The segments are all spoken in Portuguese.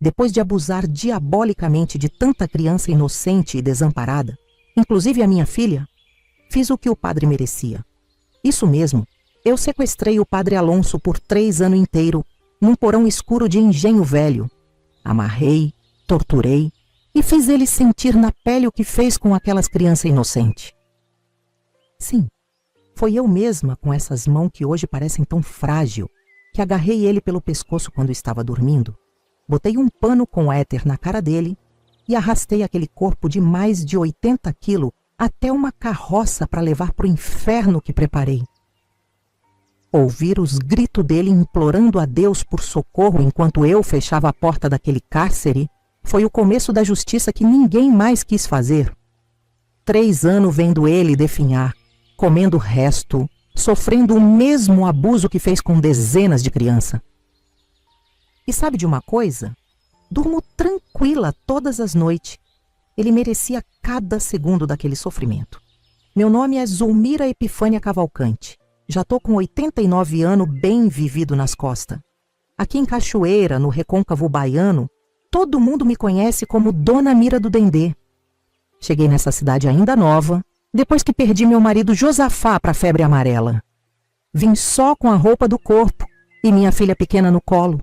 depois de abusar diabolicamente de tanta criança inocente e desamparada, inclusive a minha filha, fiz o que o padre merecia. Isso mesmo, eu sequestrei o padre Alonso por 3 anos inteiros, num porão escuro de engenho velho. Amarrei, torturei e fiz ele sentir na pele o que fez com aquelas crianças inocentes. Sim, foi eu mesma, com essas mãos que hoje parecem tão frágil, que agarrei ele pelo pescoço quando estava dormindo, botei um pano com éter na cara dele e arrastei aquele corpo de mais de 80 quilos até uma carroça para levar para o inferno que preparei. Ouvir os gritos dele implorando a Deus por socorro enquanto eu fechava a porta daquele cárcere foi o começo da justiça que ninguém mais quis fazer. 3 anos vendo ele definhar, comendo resto, sofrendo o mesmo abuso que fez com dezenas de crianças. E sabe de uma coisa? Durmo tranquila todas as noites. Ele merecia cada segundo daquele sofrimento. Meu nome é Zulmira Epifânia Cavalcante. Já tô com 89 anos bem vivido nas costas. Aqui em Cachoeira, no Recôncavo Baiano, todo mundo me conhece como Dona Mira do Dendê. Cheguei nessa cidade ainda nova, depois que perdi meu marido Josafá para a febre amarela. Vim só com a roupa do corpo e minha filha pequena no colo.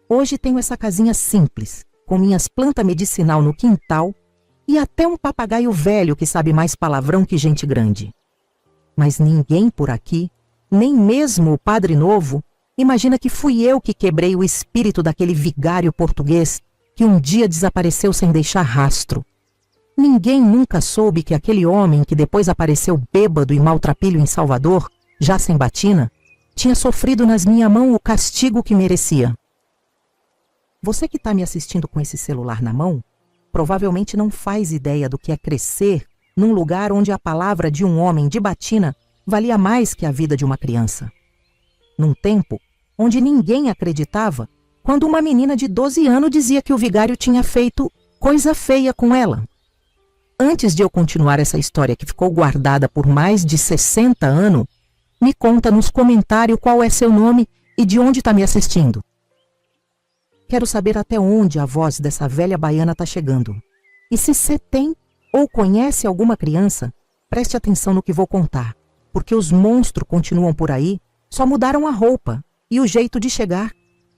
Hoje tenho essa casinha simples, com minhas plantas medicinal no quintal e até um papagaio velho que sabe mais palavrão que gente grande. Mas ninguém por aqui, nem mesmo o Padre Novo, imagina que fui eu que quebrei o espírito daquele vigário português que um dia desapareceu sem deixar rastro. Ninguém nunca soube que aquele homem que depois apareceu bêbado e maltrapilho em Salvador, já sem batina, tinha sofrido nas minhas mãos o castigo que merecia. Você que está me assistindo com esse celular na mão, provavelmente não faz ideia do que é crescer num lugar onde a palavra de um homem de batina valia mais que a vida de uma criança. Num tempo onde ninguém acreditava quando uma menina de 12 anos dizia que o vigário tinha feito coisa feia com ela. Antes de eu continuar essa história que ficou guardada por mais de 60 anos, me conta nos comentários qual é seu nome e de onde está me assistindo. Quero saber até onde a voz dessa velha baiana está chegando. E se você tem ou conhece alguma criança, preste atenção no que vou contar, porque os monstros continuam por aí, só mudaram a roupa e o jeito de chegar.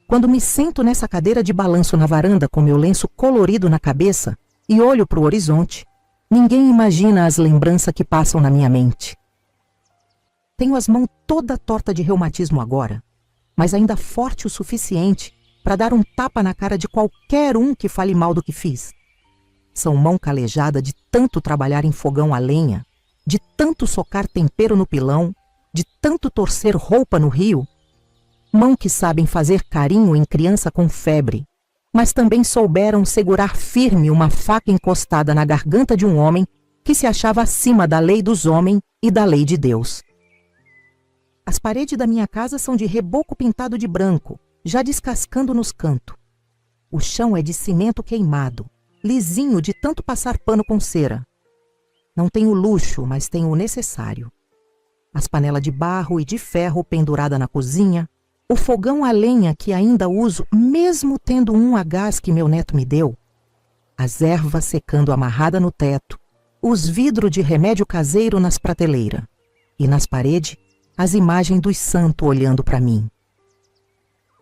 Quando me sento nessa cadeira de balanço na varanda com meu lenço colorido na cabeça e olho para o horizonte, ninguém imagina as lembranças que passam na minha mente. Tenho as mãos toda torta de reumatismo agora, mas ainda forte o suficiente para dar um tapa na cara de qualquer um que fale mal do que fiz. São mão calejada de tanto trabalhar em fogão a lenha, de tanto socar tempero no pilão, de tanto torcer roupa no rio. Mão que sabem fazer carinho em criança com febre, mas também souberam segurar firme uma faca encostada na garganta de um homem que se achava acima da lei dos homens e da lei de Deus. As paredes da minha casa são de reboco pintado de branco, já descascando nos cantos. O chão é de cimento queimado, lisinho de tanto passar pano com cera. Não tenho luxo, mas tenho o necessário. As panelas de barro e de ferro pendurada na cozinha, o fogão a lenha que ainda uso, mesmo tendo um a gás que meu neto me deu, as ervas secando amarrada no teto, os vidros de remédio caseiro nas prateleiras e nas paredes, as imagens dos santos olhando para mim.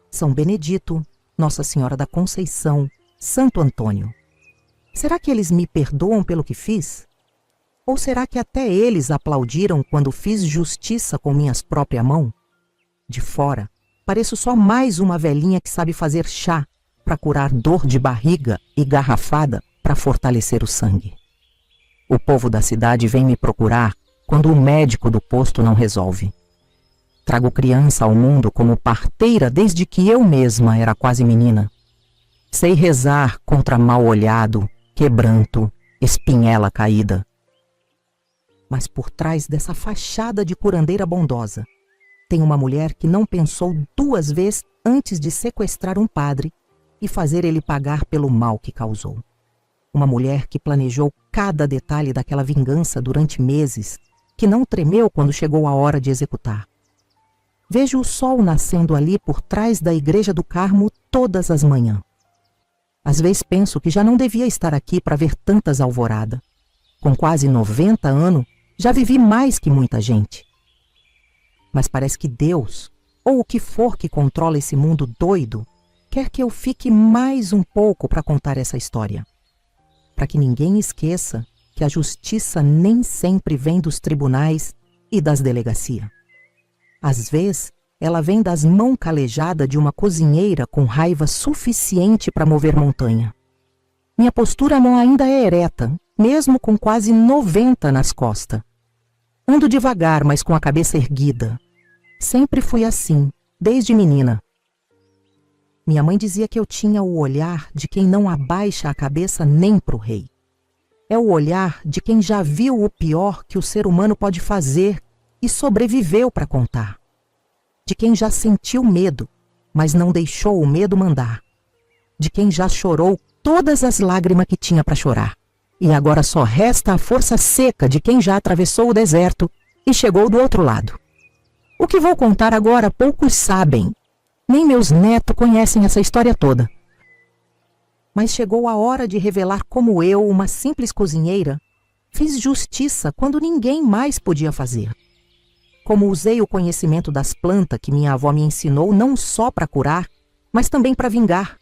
São Benedito, Nossa Senhora da Conceição, Santo Antônio. Será que eles me perdoam pelo que fiz? Ou será que até eles aplaudiram quando fiz justiça com minhas próprias mãos? De fora, pareço só mais uma velhinha que sabe fazer chá para curar dor de barriga e garrafada para fortalecer o sangue. O povo da cidade vem me procurar quando o médico do posto não resolve. Trago criança ao mundo como parteira desde que eu mesma era quase menina. Sei rezar contra mal olhado, quebranto, espinhela caída. Mas por trás dessa fachada de curandeira bondosa, tem uma mulher que não pensou 2 vezes antes de sequestrar um padre e fazer ele pagar pelo mal que causou. Uma mulher que planejou cada detalhe daquela vingança durante meses, que não tremeu quando chegou a hora de executar. Vejo o sol nascendo ali por trás da Igreja do Carmo todas as manhãs. Às vezes penso que já não devia estar aqui para ver tantas alvoradas. Com quase 90 anos, já vivi mais que muita gente. Mas parece que Deus, ou o que for que controla esse mundo doido, quer que eu fique mais um pouco para contar essa história. Para que ninguém esqueça que a justiça nem sempre vem dos tribunais e das delegacias. Às vezes, ela vem das mãos calejadas de uma cozinheira com raiva suficiente para mover montanha. Minha postura não ainda é ereta, mesmo com quase 90 nas costas. Ando devagar, mas com a cabeça erguida. Sempre fui assim, desde menina. Minha mãe dizia que eu tinha o olhar de quem não abaixa a cabeça nem pro rei. É o olhar de quem já viu o pior que o ser humano pode fazer e sobreviveu para contar. De quem já sentiu medo, mas não deixou o medo mandar. De quem já chorou todas as lágrimas que tinha para chorar. E agora só resta a força seca de quem já atravessou o deserto e chegou do outro lado. O que vou contar agora poucos sabem. Nem meus netos conhecem essa história toda. Mas chegou a hora de revelar como eu, uma simples cozinheira, fiz justiça quando ninguém mais podia fazer. Como usei o conhecimento das plantas que minha avó me ensinou não só para curar, mas também para vingar.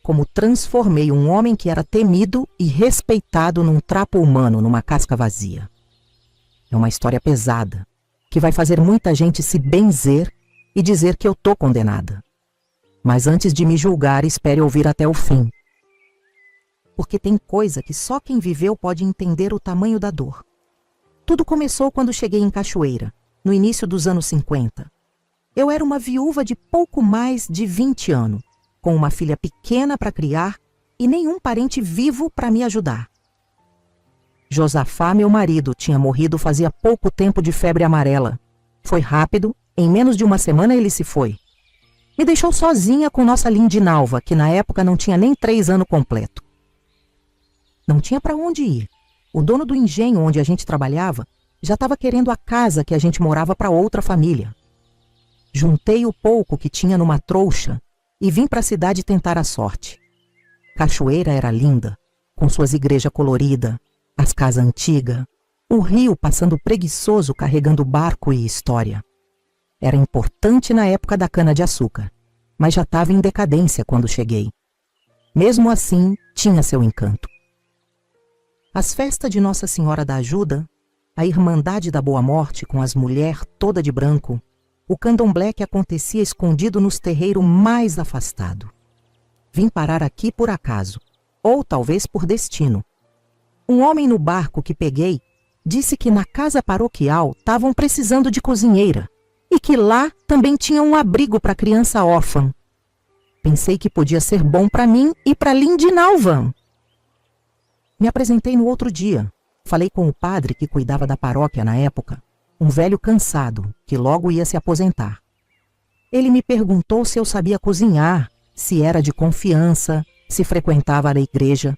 Como transformei um homem que era temido e respeitado num trapo humano, numa casca vazia. É uma história pesada, que vai fazer muita gente se benzer e dizer que eu tô condenada. Mas antes de me julgar, espere ouvir até o fim. Porque tem coisa que só quem viveu pode entender o tamanho da dor. Tudo começou quando cheguei em Cachoeira, no início dos anos 50. Eu era uma viúva de pouco mais de 20 anos, com uma filha pequena para criar e nenhum parente vivo para me ajudar. Josafá, meu marido, tinha morrido fazia pouco tempo de febre amarela. Foi rápido, em menos de uma semana ele se foi. Me deixou sozinha com nossa Lindinalva, que na época não tinha nem 3 anos completo. Não tinha para onde ir. O dono do engenho onde a gente trabalhava já estava querendo a casa que a gente morava para outra família. Juntei o pouco que tinha numa trouxa e vim para a cidade tentar a sorte. Cachoeira era linda, com suas igrejas coloridas, as casas antigas, o rio passando preguiçoso carregando barco e história. Era importante na época da cana-de-açúcar, mas já estava em decadência quando cheguei. Mesmo assim, tinha seu encanto. As festas de Nossa Senhora da Ajuda, a Irmandade da Boa Morte com as mulheres toda de branco, o candomblé que acontecia escondido nos terreiros mais afastados. Vim parar aqui por acaso, ou talvez por destino. Um homem no barco que peguei disse que na casa paroquial estavam precisando de cozinheira e que lá também tinha um abrigo para criança órfã. Pensei que podia ser bom para mim e para Lindinalva. Me apresentei no outro dia. Falei com o padre que cuidava da paróquia na época, um velho cansado que logo ia se aposentar. Ele me perguntou se eu sabia cozinhar, se era de confiança, se frequentava a igreja.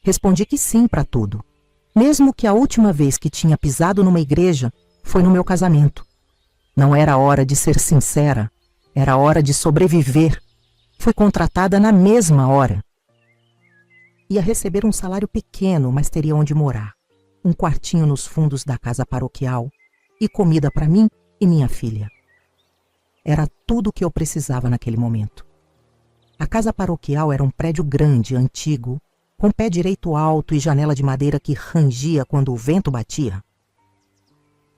Respondi que sim para tudo, mesmo que a última vez que tinha pisado numa igreja foi no meu casamento. Não era hora de ser sincera, era hora de sobreviver. Fui contratada na mesma hora. Ia receber um salário pequeno, mas teria onde morar. Um quartinho nos fundos da casa paroquial e comida para mim e minha filha. Era tudo o que eu precisava naquele momento. A casa paroquial era um prédio grande, antigo, com pé direito alto e janela de madeira que rangia quando o vento batia.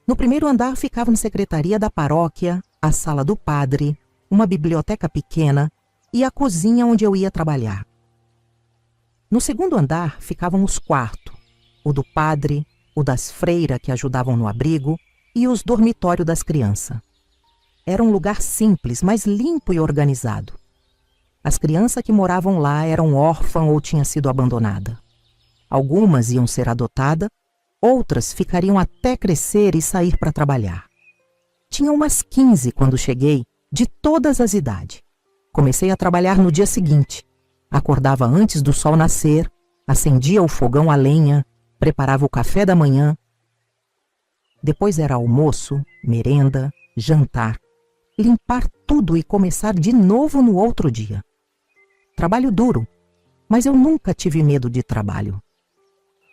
No primeiro andar ficavam a secretaria da paróquia, a sala do padre, uma biblioteca pequena e a cozinha onde eu ia trabalhar. No segundo andar ficavam os quartos, o do padre, o das freiras que ajudavam no abrigo e os dormitórios das crianças. Era um lugar simples, mas limpo e organizado. As crianças que moravam lá eram órfãs ou tinham sido abandonadas. Algumas iam ser adotadas, outras ficariam até crescer e sair para trabalhar. Tinha umas 15 quando cheguei, de todas as idades. Comecei a trabalhar no dia seguinte. Acordava antes do sol nascer, acendia o fogão a lenha, preparava o café da manhã. Depois era almoço, merenda, jantar, limpar tudo e começar de novo no outro dia. trabalho duro, mas eu nunca tive medo de trabalho.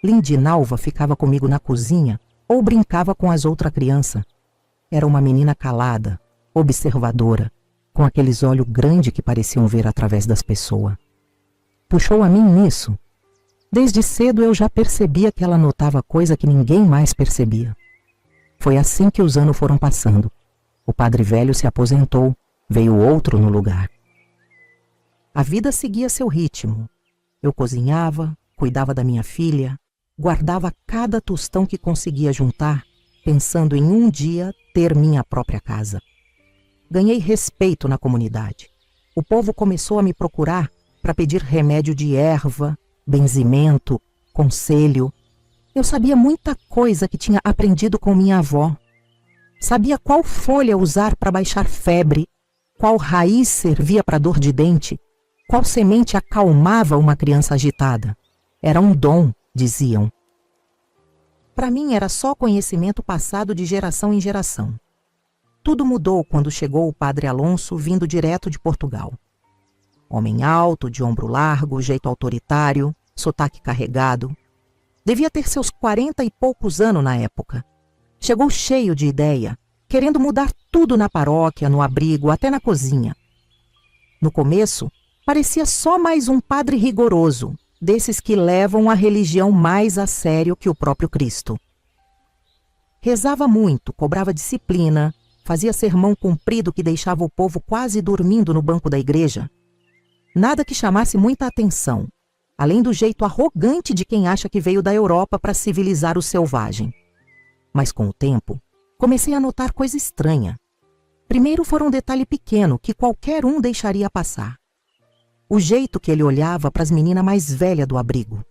Lindinalva ficava comigo na cozinha ou brincava com as outras crianças. Era uma menina calada, observadora, com aqueles olhos grandes que pareciam ver através das pessoas. Puxou a mim nisso. Desde cedo eu já percebia que ela notava coisa que ninguém mais percebia. Foi assim que os anos foram passando. O padre velho se aposentou, veio outro no lugar. A vida seguia seu ritmo. Eu cozinhava, cuidava da minha filha, guardava cada tostão que conseguia juntar, pensando em um dia ter minha própria casa. Ganhei respeito na comunidade. O povo começou a me procurar para pedir remédio de erva, benzimento, conselho. Eu sabia muita coisa que tinha aprendido com minha avó. Sabia qual folha usar para baixar febre, qual raiz servia para dor de dente, qual semente acalmava uma criança agitada. Era um dom, diziam. Para mim era só conhecimento passado de geração em geração. Tudo mudou quando chegou o padre Alonso vindo direto de Portugal. Homem alto, de ombro largo, jeito autoritário, sotaque carregado. Devia ter seus 40 e poucos anos na época. Chegou cheio de ideia, querendo mudar tudo na paróquia, no abrigo, até na cozinha. No começo, parecia só mais um padre rigoroso, desses que levam a religião mais a sério que o próprio Cristo. Rezava muito, cobrava disciplina, fazia sermão comprido que deixava o povo quase dormindo no banco da igreja. Nada que chamasse muita atenção, além do jeito arrogante de quem acha que veio da Europa para civilizar o selvagem. Mas com o tempo, comecei a notar coisa estranha. Primeiro foi um detalhe pequeno que qualquer um deixaria passar. O jeito que ele olhava para as meninas mais velhas do abrigo.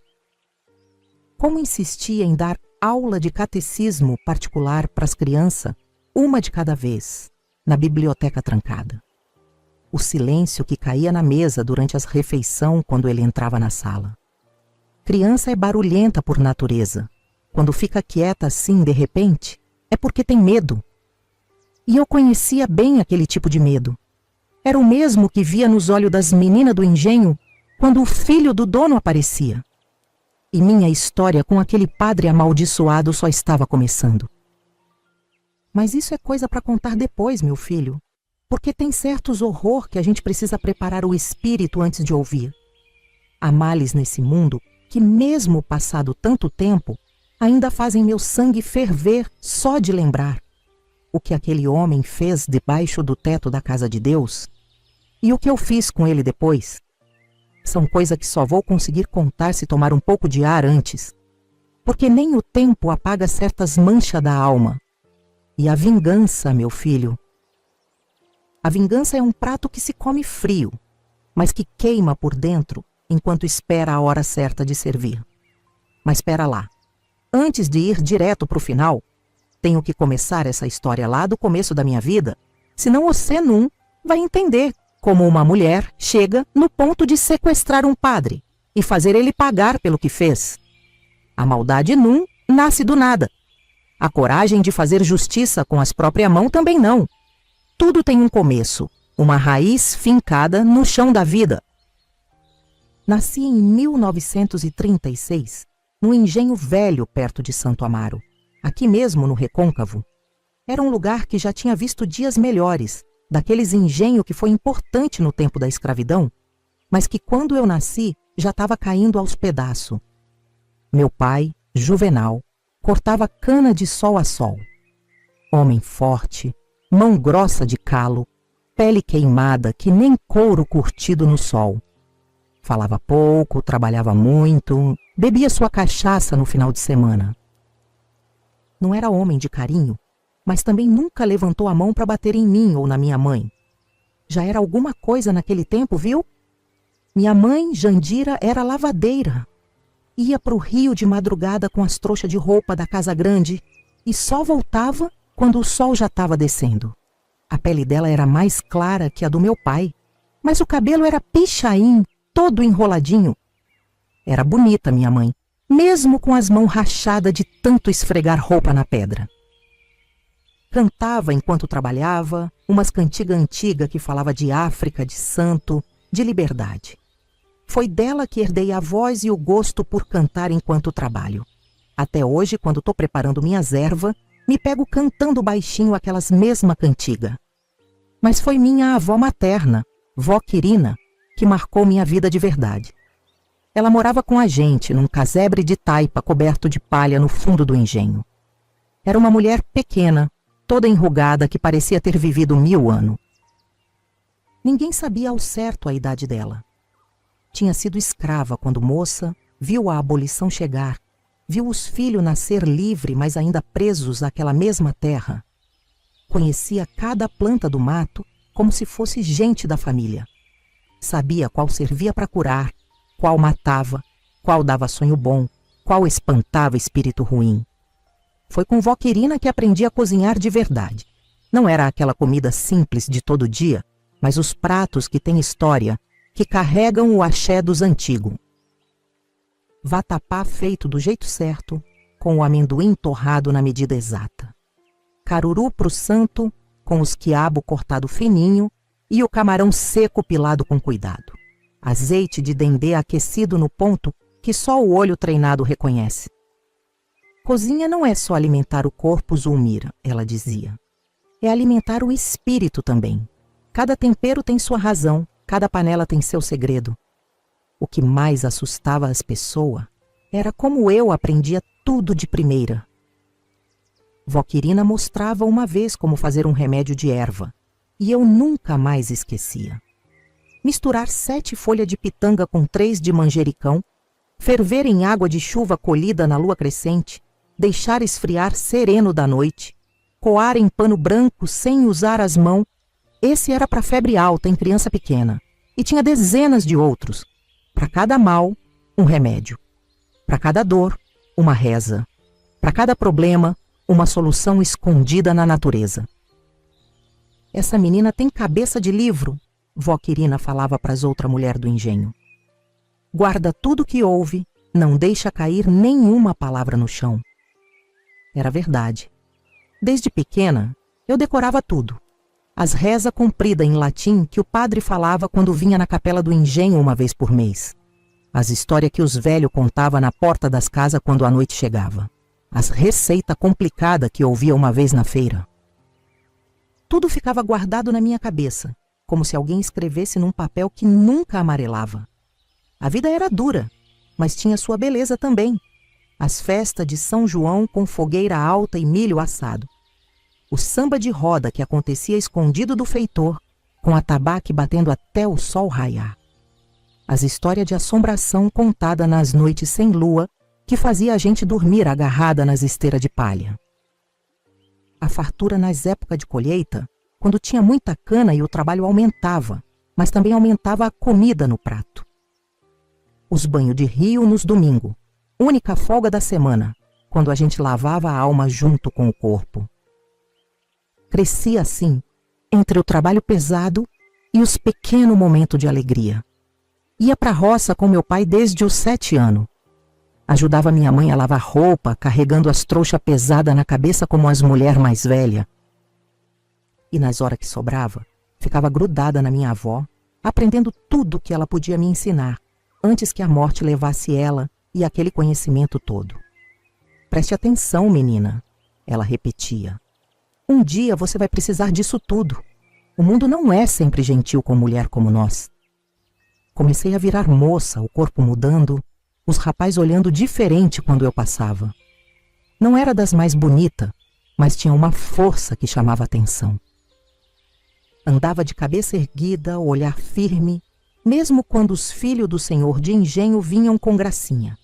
Como insistia em dar aula de catecismo particular para as crianças, uma de cada vez, na biblioteca trancada. O silêncio que caía na mesa durante as refeições quando ele entrava na sala. Criança é barulhenta por natureza. Quando fica quieta assim de repente, é porque tem medo. E eu conhecia bem aquele tipo de medo. Era o mesmo que via nos olhos das meninas do engenho quando o filho do dono aparecia. E minha história com aquele padre amaldiçoado só estava começando. Mas isso é coisa para contar depois, meu filho. Porque tem certos horror que a gente precisa preparar o espírito antes de ouvir. Há males nesse mundo que, mesmo passado tanto tempo, ainda fazem meu sangue ferver só de lembrar. O que aquele homem fez debaixo do teto da casa de Deus e o que eu fiz com ele depois. São coisas que só vou conseguir contar se tomar um pouco de ar antes. Porque nem o tempo apaga certas manchas da alma. E a vingança, meu filho, a vingança é um prato que se come frio, mas que queima por dentro enquanto espera a hora certa de servir. Mas espera lá. Antes de ir direto para o final, tenho que começar essa história lá do começo da minha vida, senão você não vai entender como uma mulher chega no ponto de sequestrar um padre e fazer ele pagar pelo que fez. A maldade não nasce do nada. A coragem de fazer justiça com as próprias mãos também não. Tudo tem um começo, uma raiz fincada no chão da vida. Nasci em 1936, num engenho velho perto de Santo Amaro, aqui mesmo no Recôncavo. Era um lugar que já tinha visto dias melhores, daqueles engenhos que foi importante no tempo da escravidão, mas que quando eu nasci já estava caindo aos pedaços. Meu pai, Juvenal, cortava cana de sol a sol. Homem forte, mão grossa de calo, pele queimada que nem couro curtido no sol. Falava pouco, trabalhava muito, bebia sua cachaça no final de semana. Não era homem de carinho, mas também nunca levantou a mão para bater em mim ou na minha mãe. Já era alguma coisa naquele tempo, viu? Minha mãe, Jandira, era lavadeira. Ia para o rio de madrugada com as trouxas de roupa da casa grande e só voltava quando o sol já estava descendo. A pele dela era mais clara que a do meu pai, mas o cabelo era pichain, todo enroladinho. Era bonita minha mãe, mesmo com as mãos rachadas de tanto esfregar roupa na pedra. Cantava enquanto trabalhava, umas cantigas antigas que falava de África, de santo, de liberdade. Foi dela que herdei a voz e o gosto por cantar enquanto trabalho. Até hoje, quando estou preparando minhas ervas, me pego cantando baixinho aquelas mesma cantiga. Mas foi minha avó materna, vó Quirina, que marcou minha vida de verdade. Ela morava com a gente num casebre de taipa coberto de palha no fundo do engenho. Era uma mulher pequena, toda enrugada, que parecia ter vivido 1000 anos. Ninguém sabia ao certo a idade dela. Tinha sido escrava quando moça, viu a abolição chegar, viu os filhos nascer livre, mas ainda presos àquela mesma terra. Conhecia cada planta do mato como se fosse gente da família. Sabia qual servia para curar, qual matava, qual dava sonho bom, qual espantava espírito ruim. Foi com vó Quirina que aprendi a cozinhar de verdade. Não era aquela comida simples de todo dia, mas os pratos que têm história, que carregam o axé dos antigos. Vatapá feito do jeito certo, com o amendoim torrado na medida exata. Caruru pro santo, com os quiabo cortado fininho e o camarão seco pilado com cuidado. Azeite de dendê aquecido no ponto que só o olho treinado reconhece. Cozinha não é só alimentar o corpo, Zulmira, ela dizia. É alimentar o espírito também. Cada tempero tem sua razão, cada panela tem seu segredo. O que mais assustava as pessoas era como eu aprendia tudo de primeira. Vó Quirina mostrava uma vez como fazer um remédio de erva, e eu nunca mais esquecia. Misturar 7 folhas de pitanga com 3 de manjericão, ferver em água de chuva colhida na lua crescente, deixar esfriar sereno da noite, coar em pano branco sem usar as mãos. Esse era para febre alta em criança pequena, e tinha dezenas de outros. Para cada mal, um remédio. Para cada dor, uma reza. Para cada problema, uma solução escondida na natureza. Essa menina tem cabeça de livro, vó Quirina falava para as outras mulheres do engenho. Guarda tudo que ouve, não deixa cair nenhuma palavra no chão. Era verdade. Desde pequena, eu decorava tudo. As rezas compridas em latim que o padre falava quando vinha na capela do engenho uma vez por mês. As histórias que os velhos contavam na porta das casas quando a noite chegava. As receitas complicadas que ouvia uma vez na feira. Tudo ficava guardado na minha cabeça, como se alguém escrevesse num papel que nunca amarelava. A vida era dura, mas tinha sua beleza também. As festas de São João com fogueira alta e milho assado. O samba de roda que acontecia escondido do feitor, com atabaque batendo até o sol raiar. As histórias de assombração contadas nas noites sem lua, que fazia a gente dormir agarrada nas esteiras de palha. A fartura nas épocas de colheita, quando tinha muita cana e o trabalho aumentava, mas também aumentava a comida no prato. Os banhos de rio nos domingos, única folga da semana, quando a gente lavava a alma junto com o corpo. Crescia assim, entre o trabalho pesado e os pequenos momentos de alegria. Ia para a roça com meu pai desde os 7 anos. Ajudava minha mãe a lavar roupa, carregando as trouxas pesadas na cabeça como as mulheres mais velhas. E nas horas que sobrava, ficava grudada na minha avó, aprendendo tudo que ela podia me ensinar, antes que a morte levasse ela e aquele conhecimento todo. Preste atenção, menina, ela repetia. Um dia você vai precisar disso tudo. O mundo não é sempre gentil com mulher como nós. Comecei a virar moça, o corpo mudando, os rapazes olhando diferente quando eu passava. Não era das mais bonitas, mas tinha uma força que chamava atenção. Andava de cabeça erguida, olhar firme, mesmo quando os filhos do senhor de engenho vinham com gracinha.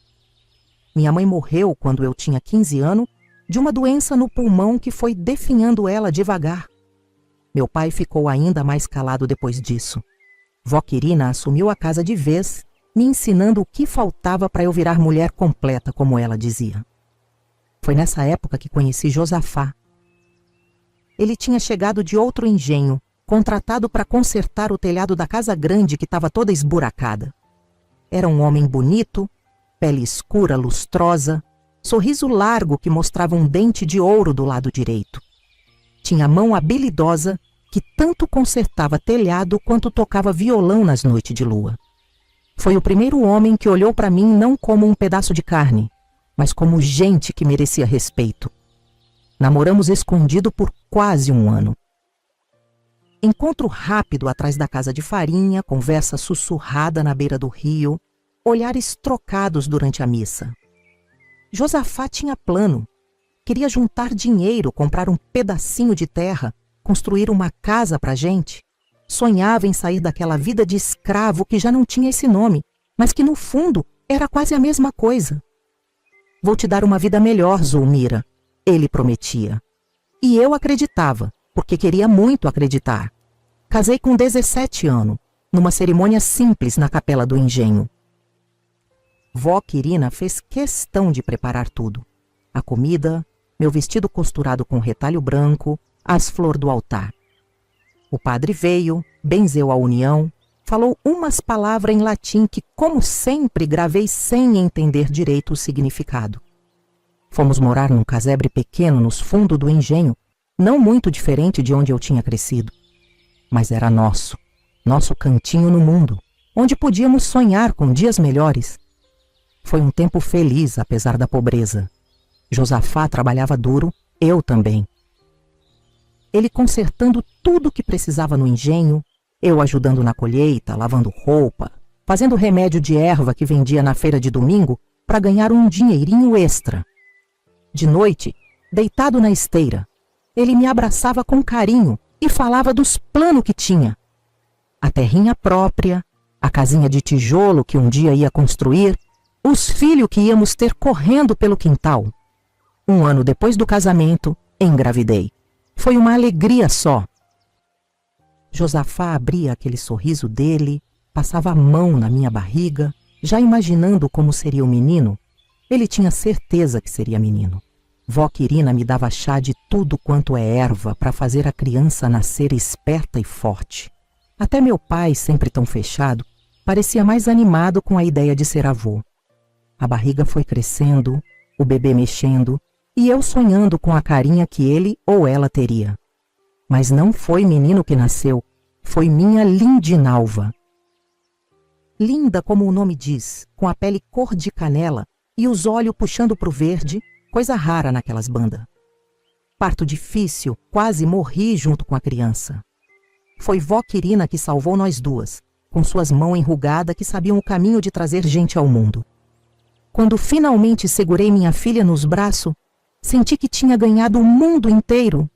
Minha mãe morreu quando eu tinha 15 anos, de uma doença no pulmão que foi definhando ela devagar. Meu pai ficou ainda mais calado depois disso. Vó Quirina assumiu a casa de vez, me ensinando o que faltava para eu virar mulher completa, como ela dizia. Foi nessa época que conheci Josafá. Ele tinha chegado de outro engenho, contratado para consertar o telhado da casa grande que estava toda esburacada. Era um homem bonito, pele escura, lustrosa, sorriso largo que mostrava um dente de ouro do lado direito. Tinha a mão habilidosa que tanto consertava telhado quanto tocava violão nas noites de lua. Foi o primeiro homem que olhou para mim não como um pedaço de carne, mas como gente que merecia respeito. Namoramos escondido por quase um ano. Encontro rápido atrás da casa de farinha, conversa sussurrada na beira do rio, olhares trocados durante a missa. Josafá tinha plano. Queria juntar dinheiro, comprar um pedacinho de terra, construir uma casa para a gente. Sonhava em sair daquela vida de escravo que já não tinha esse nome, mas que no fundo era quase a mesma coisa. Vou te dar uma vida melhor, Zulmira, ele prometia. E eu acreditava, porque queria muito acreditar. Casei com 17 anos, numa cerimônia simples na capela do engenho. Vó Quirina fez questão de preparar tudo. A comida, meu vestido costurado com retalho branco, as flores do altar. O padre veio, benzeu a união, falou umas palavras em latim que, como sempre, gravei sem entender direito o significado. Fomos morar num casebre pequeno nos fundos do engenho, não muito diferente de onde eu tinha crescido. Mas era nosso cantinho no mundo, onde podíamos sonhar com dias melhores. Foi um tempo feliz, apesar da pobreza. Josafá trabalhava duro, eu também. Ele consertando tudo o que precisava no engenho, eu ajudando na colheita, lavando roupa, fazendo remédio de erva que vendia na feira de domingo para ganhar um dinheirinho extra. De noite, deitado na esteira, ele me abraçava com carinho e falava dos planos que tinha. A terrinha própria, a casinha de tijolo que um dia ia construir, os filhos que íamos ter correndo pelo quintal. Um ano depois do casamento, engravidei. Foi uma alegria só. Josafá abria aquele sorriso dele, passava a mão na minha barriga, já imaginando como seria o menino. Ele tinha certeza que seria menino. Vó Quirina me dava chá de tudo quanto é erva para fazer a criança nascer esperta e forte. Até meu pai, sempre tão fechado, parecia mais animado com a ideia de ser avô. A barriga foi crescendo, o bebê mexendo, e eu sonhando com a carinha que ele ou ela teria. Mas não foi menino que nasceu, foi minha Lindinalva. Linda como o nome diz, com a pele cor de canela e os olhos puxando para o verde, coisa rara naquelas bandas. Parto difícil, quase morri junto com a criança. Foi vó Quirina que salvou nós duas, com suas mãos enrugadas que sabiam o caminho de trazer gente ao mundo. Quando finalmente segurei minha filha nos braços, senti que tinha ganhado o mundo inteiro.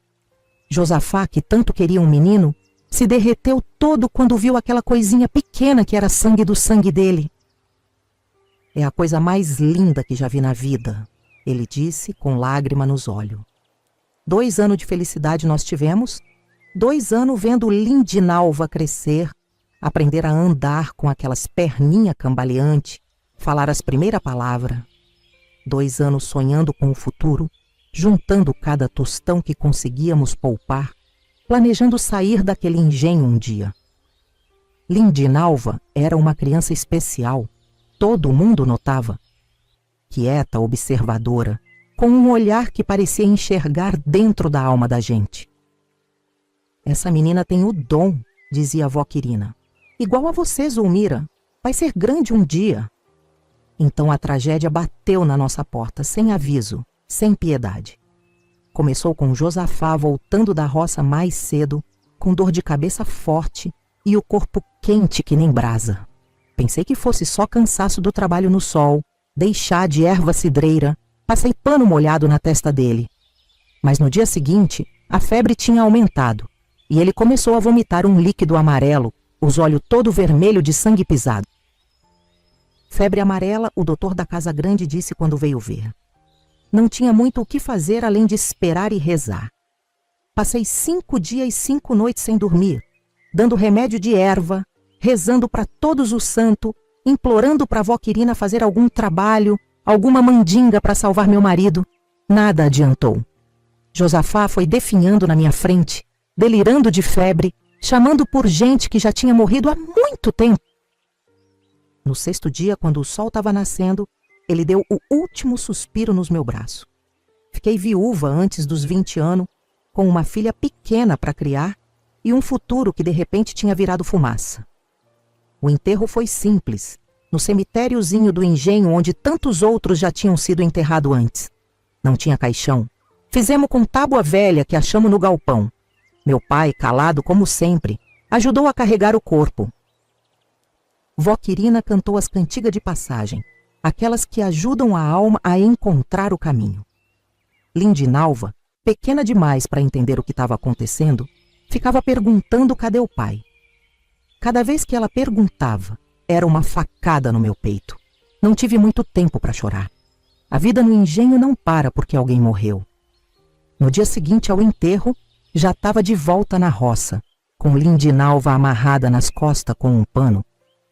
Josafá, que tanto queria um menino, se derreteu todo quando viu aquela coisinha pequena que era sangue do sangue dele. É a coisa mais linda que já vi na vida, ele disse com lágrima nos olhos. 2 anos de felicidade nós tivemos, 2 anos vendo Lindinalva crescer, aprender a andar com aquelas perninhas cambaleantes, falar as primeiras palavras. 2 anos sonhando com o futuro, juntando cada tostão que conseguíamos poupar, planejando sair daquele engenho um dia. Lindinalva era uma criança especial, todo mundo notava. Quieta, observadora, com um olhar que parecia enxergar dentro da alma da gente. Essa menina tem o dom, dizia a vó Quirina. Igual a você, Zulmira, vai ser grande um dia. Então a tragédia bateu na nossa porta, sem aviso, sem piedade. Começou com Josafá voltando da roça mais cedo, com dor de cabeça forte e o corpo quente que nem brasa. Pensei que fosse só cansaço do trabalho no sol, deixar de erva cidreira, passei pano molhado na testa dele. Mas no dia seguinte, a febre tinha aumentado e ele começou a vomitar um líquido amarelo, os olhos todo vermelho de sangue pisado. Febre amarela, o doutor da casa grande disse quando veio ver. Não tinha muito o que fazer além de esperar e rezar. Passei 5 dias e 5 noites sem dormir, dando remédio de erva, rezando para todos os santos, implorando para a vó Quirina fazer algum trabalho, alguma mandinga para salvar meu marido. Nada adiantou. Josafá foi definhando na minha frente, delirando de febre, chamando por gente que já tinha morrido há muito tempo. No 6º dia, quando o sol estava nascendo, ele deu o último suspiro nos meus braços. Fiquei viúva antes dos 20 anos, com uma filha pequena para criar e um futuro que de repente tinha virado fumaça. O enterro foi simples, no cemitériozinho do engenho onde tantos outros já tinham sido enterrados antes. Não tinha caixão. Fizemos com tábua velha que achamos no galpão. Meu pai, calado como sempre, ajudou a carregar o corpo. Vó Quirina cantou as cantigas de passagem, aquelas que ajudam a alma a encontrar o caminho. Lindinalva, pequena demais para entender o que estava acontecendo, ficava perguntando cadê o pai. Cada vez que ela perguntava, era uma facada no meu peito. Não tive muito tempo para chorar. A vida no engenho não para porque alguém morreu. No dia seguinte ao enterro, já estava de volta na roça, com Lindinalva amarrada nas costas com um pano,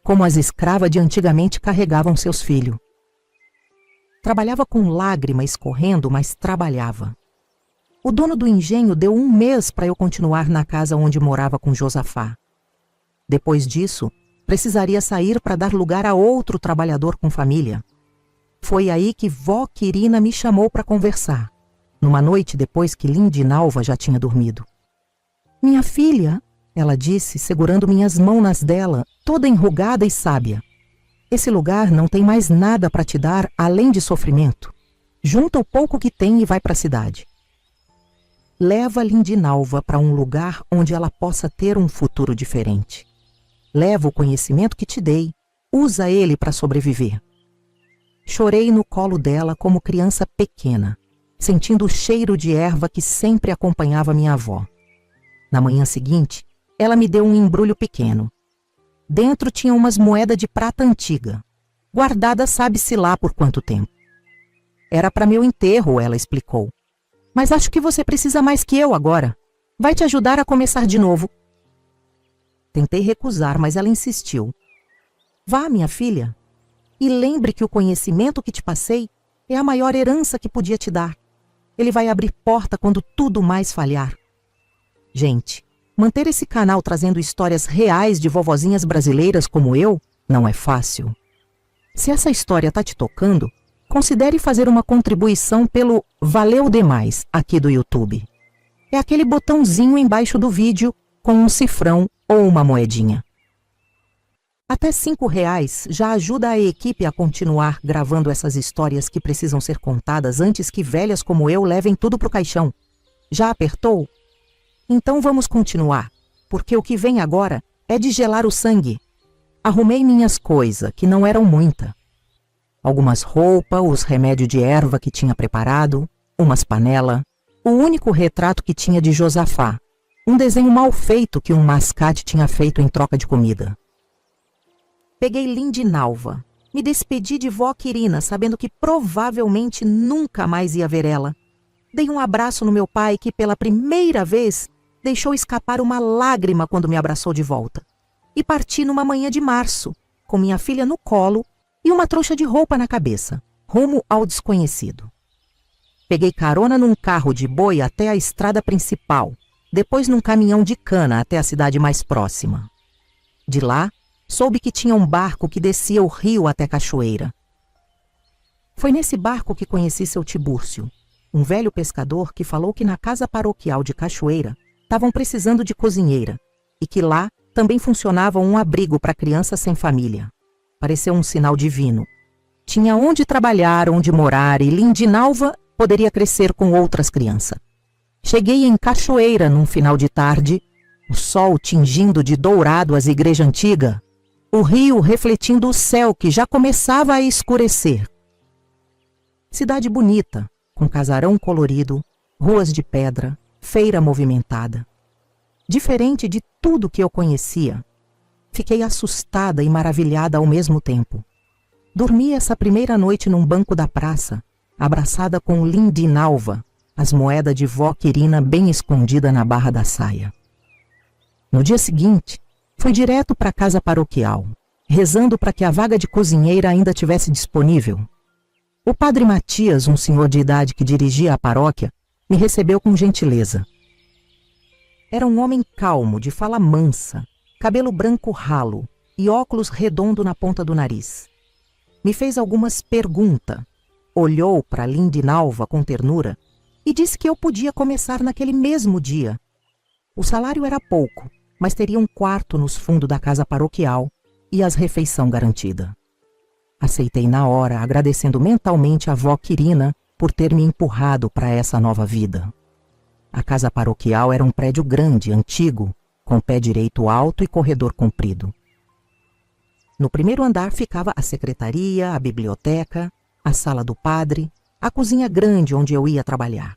como as escravas de antigamente carregavam seus filhos. Trabalhava com lágrima escorrendo, mas trabalhava. O dono do engenho deu 1 mês para eu continuar na casa onde morava com Josafá. Depois disso, precisaria sair para dar lugar a outro trabalhador com família. Foi aí que vó Quirina me chamou para conversar, numa noite depois que Lindinalva já tinha dormido. Minha filha, ela disse, segurando minhas mãos nas dela, toda enrugada e sábia. Esse lugar não tem mais nada para te dar além de sofrimento. Junta o pouco que tem e vai para a cidade. Leva Lindinalva para um lugar onde ela possa ter um futuro diferente. Leva o conhecimento que te dei, usa ele para sobreviver. Chorei no colo dela como criança pequena, sentindo o cheiro de erva que sempre acompanhava minha avó. Na manhã seguinte, ela me deu um embrulho pequeno. Dentro tinha umas moedas de prata antiga, guardadas sabe-se lá por quanto tempo. Era para meu enterro, ela explicou. Mas acho que você precisa mais que eu agora. Vai te ajudar a começar de novo. Tentei recusar, mas ela insistiu. Vá, minha filha, e lembre que o conhecimento que te passei é a maior herança que podia te dar. Ele vai abrir porta quando tudo mais falhar. Gente, manter esse canal trazendo histórias reais de vovozinhas brasileiras como eu não é fácil. Se essa história está te tocando, considere fazer uma contribuição pelo Valeu Demais aqui do YouTube. É aquele botãozinho embaixo do vídeo com um cifrão ou uma moedinha. Até R$5 já ajuda a equipe a continuar gravando essas histórias que precisam ser contadas antes que velhas como eu levem tudo pro caixão. Já apertou? Então vamos continuar, porque o que vem agora é de gelar o sangue. Arrumei minhas coisas, que não eram muita. Algumas roupas, os remédios de erva que tinha preparado, umas panelas, o único retrato que tinha de Josafá, um desenho mal feito que um mascate tinha feito em troca de comida. Peguei Lindinalva, me despedi de vó Quirina, sabendo que provavelmente nunca mais ia ver ela. Dei um abraço no meu pai que, pela primeira vez, deixou escapar uma lágrima quando me abraçou de volta. E parti numa manhã de março, com minha filha no colo e uma trouxa de roupa na cabeça, rumo ao desconhecido. Peguei carona num carro de boi até a estrada principal, depois num caminhão de cana até a cidade mais próxima. De lá, soube que tinha um barco que descia o rio até Cachoeira. Foi nesse barco que conheci seu Tibúrcio, um velho pescador que falou que na casa paroquial de Cachoeira estavam precisando de cozinheira e que lá também funcionava um abrigo para crianças sem família. Pareceu um sinal divino. Tinha onde trabalhar, onde morar e Lindinalva poderia crescer com outras crianças. Cheguei em Cachoeira num final de tarde, o sol tingindo de dourado as igrejas antigas, o rio refletindo o céu que já começava a escurecer. Cidade bonita, com casarão colorido, ruas de pedra, feira movimentada. Diferente de tudo que eu conhecia, fiquei assustada e maravilhada ao mesmo tempo. Dormi essa primeira noite num banco da praça, abraçada com Lindinalva, as moedas de vó Quirina bem escondida na barra da saia. No dia seguinte, fui direto para a casa paroquial, rezando para que a vaga de cozinheira ainda tivesse disponível. O padre Matias, um senhor de idade que dirigia a paróquia, me recebeu com gentileza. Era um homem calmo, de fala mansa, cabelo branco ralo e óculos redondo na ponta do nariz. Me fez algumas perguntas, olhou para Lindinalva com ternura e disse que eu podia começar naquele mesmo dia. O salário era pouco, mas teria um quarto nos fundos da casa paroquial e as refeição garantida. Aceitei na hora, agradecendo mentalmente a avó Quirina por ter me empurrado para essa nova vida. A casa paroquial era um prédio grande, antigo, com pé direito alto e corredor comprido. No primeiro andar ficava a secretaria, a biblioteca, a sala do padre, a cozinha grande onde eu ia trabalhar.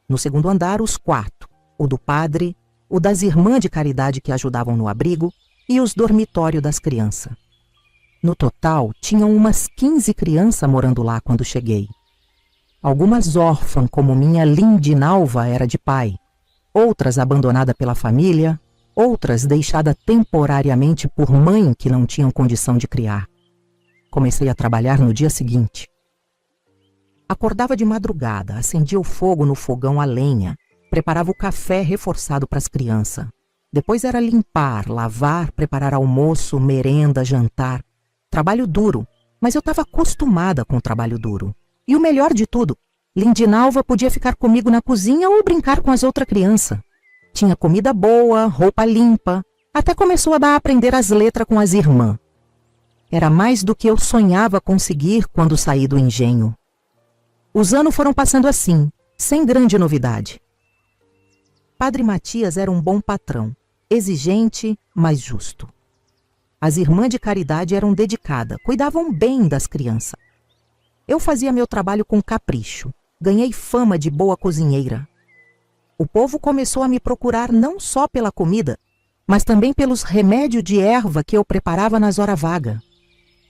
No segundo andar, os quartos, o do padre, o das irmãs de caridade que ajudavam no abrigo e os dormitórios das crianças. No total, tinham umas 15 crianças morando lá quando cheguei. Algumas órfãs, como minha Lindinalva era de pai, outras abandonadas pela família, outras deixadas temporariamente por mãe que não tinham condição de criar. Comecei a trabalhar no dia seguinte. Acordava de madrugada, acendia o fogo no fogão a lenha, preparava o café reforçado para as crianças. Depois era limpar, lavar, preparar almoço, merenda, jantar. Trabalho duro, mas eu estava acostumada com o trabalho duro. E o melhor de tudo, Lindinalva podia ficar comigo na cozinha ou brincar com as outras crianças. Tinha comida boa, roupa limpa, até começou a dar a aprender as letras com as irmãs. Era mais do que eu sonhava conseguir quando saí do engenho. Os anos foram passando assim, sem grande novidade. Padre Matias era um bom patrão, exigente, mas justo. As irmãs de caridade eram dedicadas, cuidavam bem das crianças. Eu fazia meu trabalho com capricho, ganhei fama de boa cozinheira. O povo começou a me procurar não só pela comida, mas também pelos remédios de erva que eu preparava nas horas vagas.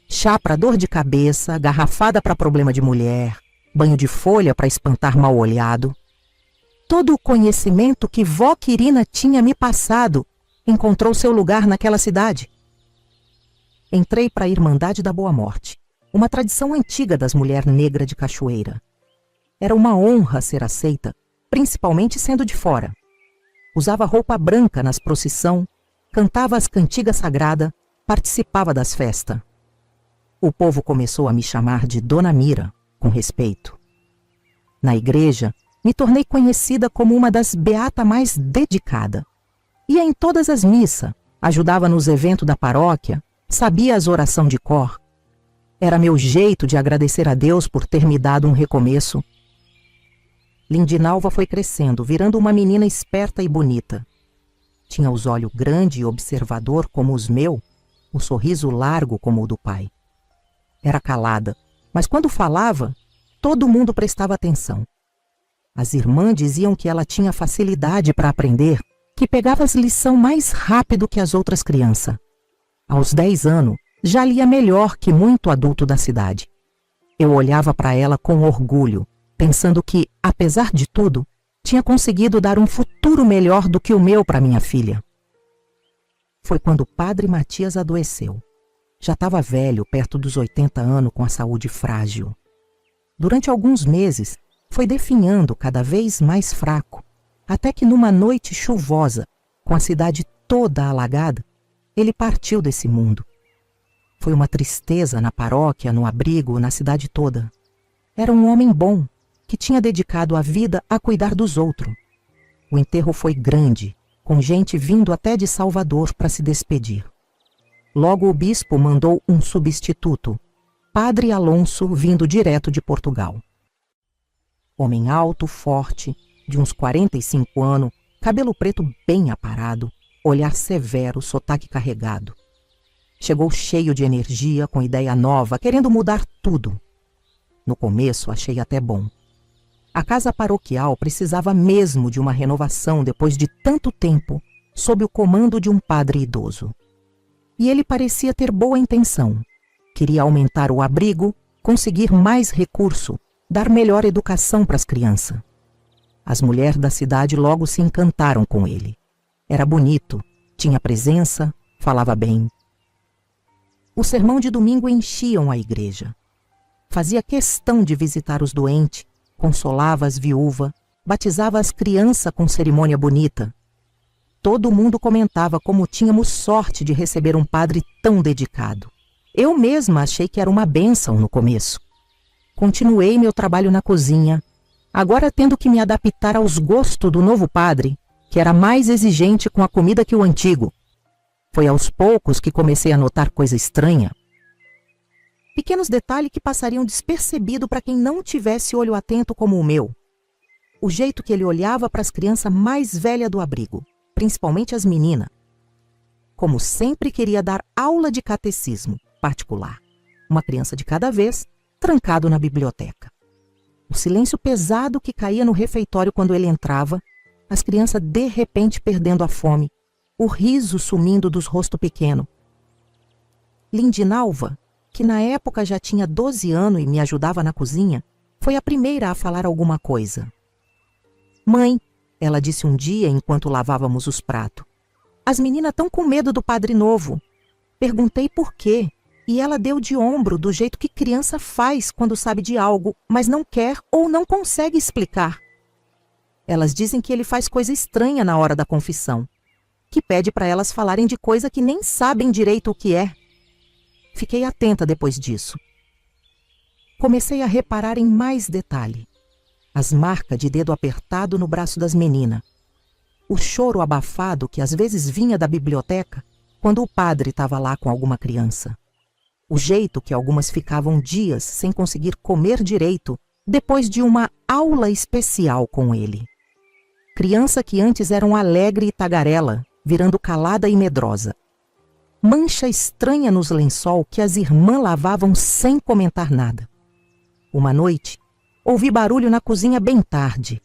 Chá para dor de cabeça, garrafada para problema de mulher, banho de folha para espantar mal-olhado. Todo o conhecimento que vó Quirina tinha me passado encontrou seu lugar naquela cidade. Entrei para a Irmandade da Boa Morte, uma tradição antiga das mulheres negras de Cachoeira. Era uma honra ser aceita, principalmente sendo de fora. Usava roupa branca nas procissão, cantava as cantigas sagradas, participava das festas. O povo começou a me chamar de Dona Mira, com respeito. Na igreja, me tornei conhecida como uma das beatas mais dedicadas. Ia em todas as missas, ajudava nos eventos da paróquia, sabia as orações de cor. Era meu jeito de agradecer a Deus por ter me dado um recomeço. Lindinalva foi crescendo, virando uma menina esperta e bonita. Tinha os olhos grandes e observador como os meus, o sorriso largo como o do pai. Era calada, mas quando falava, todo mundo prestava atenção. As irmãs diziam que ela tinha facilidade para aprender, que pegava as lições mais rápido que as outras crianças. Aos 10 anos, já lia melhor que muito adulto da cidade. Eu olhava para ela com orgulho, pensando que, apesar de tudo, tinha conseguido dar um futuro melhor do que o meu para minha filha. Foi quando o padre Matias adoeceu. Já estava velho, perto dos 80 anos, com a saúde frágil. Durante alguns meses, foi definhando cada vez mais fraco, até que numa noite chuvosa, com a cidade toda alagada, ele partiu desse mundo. Foi uma tristeza na paróquia, no abrigo, na cidade toda. Era um homem bom, que tinha dedicado a vida a cuidar dos outros. O enterro foi grande, com gente vindo até de Salvador para se despedir. Logo o bispo mandou um substituto, Padre Alonso, vindo direto de Portugal. Homem alto, forte, de uns 45 anos, cabelo preto bem aparado, olhar severo, sotaque carregado. Chegou cheio de energia, com ideia nova, querendo mudar tudo. No começo achei até bom. A casa paroquial precisava mesmo de uma renovação depois de tanto tempo, sob o comando de um padre idoso. E ele parecia ter boa intenção. Queria aumentar o abrigo, conseguir mais recurso, dar melhor educação para as crianças. As mulheres da cidade logo se encantaram com ele. Era bonito, tinha presença, falava bem. O sermão de domingo enchiam a igreja. Fazia questão de visitar os doentes, consolava as viúvas, batizava as crianças com cerimônia bonita. Todo mundo comentava como tínhamos sorte de receber um padre tão dedicado. Eu mesma achei que era uma bênção no começo. Continuei meu trabalho na cozinha, agora tendo que me adaptar aos gostos do novo padre, que era mais exigente com a comida que o antigo. Foi aos poucos que comecei a notar coisa estranha. Pequenos detalhes que passariam despercebido para quem não tivesse olho atento como o meu. O jeito que ele olhava para as crianças mais velhas do abrigo, principalmente as meninas. Como sempre queria dar aula de catecismo particular, uma criança de cada vez, trancado na biblioteca. O silêncio pesado que caía no refeitório quando ele entrava, as crianças de repente perdendo a fome, o riso sumindo dos rostos pequenos. Lindinalva, que na época já tinha 12 anos e me ajudava na cozinha, foi a primeira a falar alguma coisa. Mãe, ela disse um dia enquanto lavávamos os pratos, as meninas estão com medo do padre novo. Perguntei por quê, e ela deu de ombro do jeito que criança faz quando sabe de algo, mas não quer ou não consegue explicar. Elas dizem que ele faz coisa estranha na hora da confissão, que pede para elas falarem de coisa que nem sabem direito o que é. Fiquei atenta depois disso. Comecei a reparar em mais detalhe. As marcas de dedo apertado no braço das meninas. O choro abafado que às vezes vinha da biblioteca quando o padre estava lá com alguma criança. O jeito que algumas ficavam dias sem conseguir comer direito depois de uma aula especial com ele. Criança que antes eram alegre e tagarela, virando calada e medrosa. Mancha estranha nos lençol que as irmãs lavavam sem comentar nada. Uma noite, ouvi barulho na cozinha bem tarde.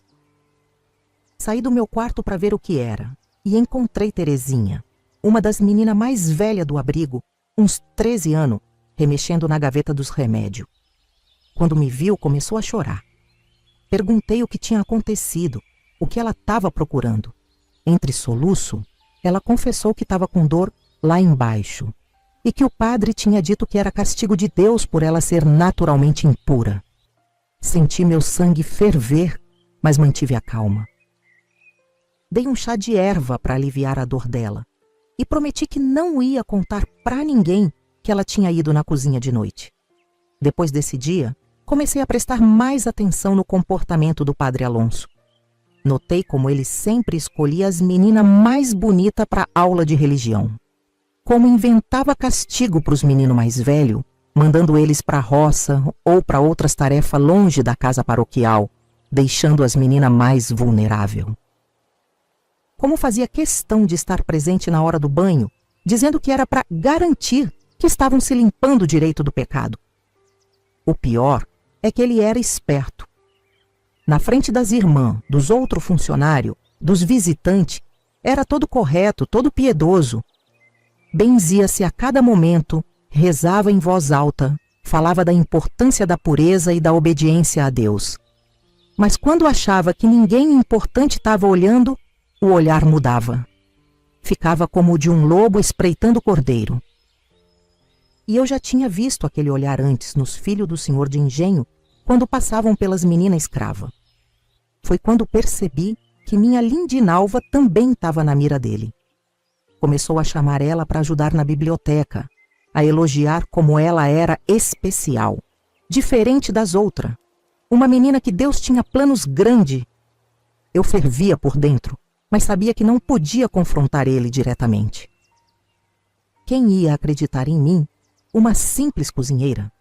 Saí do meu quarto para ver o que era e encontrei Terezinha, uma das meninas mais velhas do abrigo, uns 13 anos, remexendo na gaveta dos remédios. Quando me viu, começou a chorar. Perguntei o que tinha acontecido, o que ela estava procurando. Entre soluço, ela confessou que estava com dor lá embaixo e que o padre tinha dito que era castigo de Deus por ela ser naturalmente impura. Senti meu sangue ferver, mas mantive a calma. Dei um chá de erva para aliviar a dor dela e prometi que não ia contar para ninguém que ela tinha ido na cozinha de noite. Depois desse dia, comecei a prestar mais atenção no comportamento do padre Alonso. Notei como ele sempre escolhia as meninas mais bonitas para aula de religião. Como inventava castigo para os meninos mais velhos, mandando eles para a roça ou para outras tarefas longe da casa paroquial, deixando as meninas mais vulneráveis. Como fazia questão de estar presente na hora do banho, dizendo que era para garantir que estavam se limpando direito do pecado. O pior é que ele era esperto. Na frente das irmãs, dos outros funcionários, dos visitantes, era todo correto, todo piedoso. Benzia-se a cada momento, rezava em voz alta, falava da importância da pureza e da obediência a Deus. Mas quando achava que ninguém importante estava olhando, o olhar mudava. Ficava como o de um lobo espreitando o cordeiro. E eu já tinha visto aquele olhar antes nos filhos do senhor de engenho, quando passavam pelas meninas escravas. Foi quando percebi que minha Lindinalva também estava na mira dele. Começou a chamar ela para ajudar na biblioteca, a elogiar como ela era especial, diferente das outras. Uma menina que Deus tinha planos grandes. Eu fervia por dentro, mas sabia que não podia confrontar ele diretamente. Quem ia acreditar em mim, uma simples cozinheira,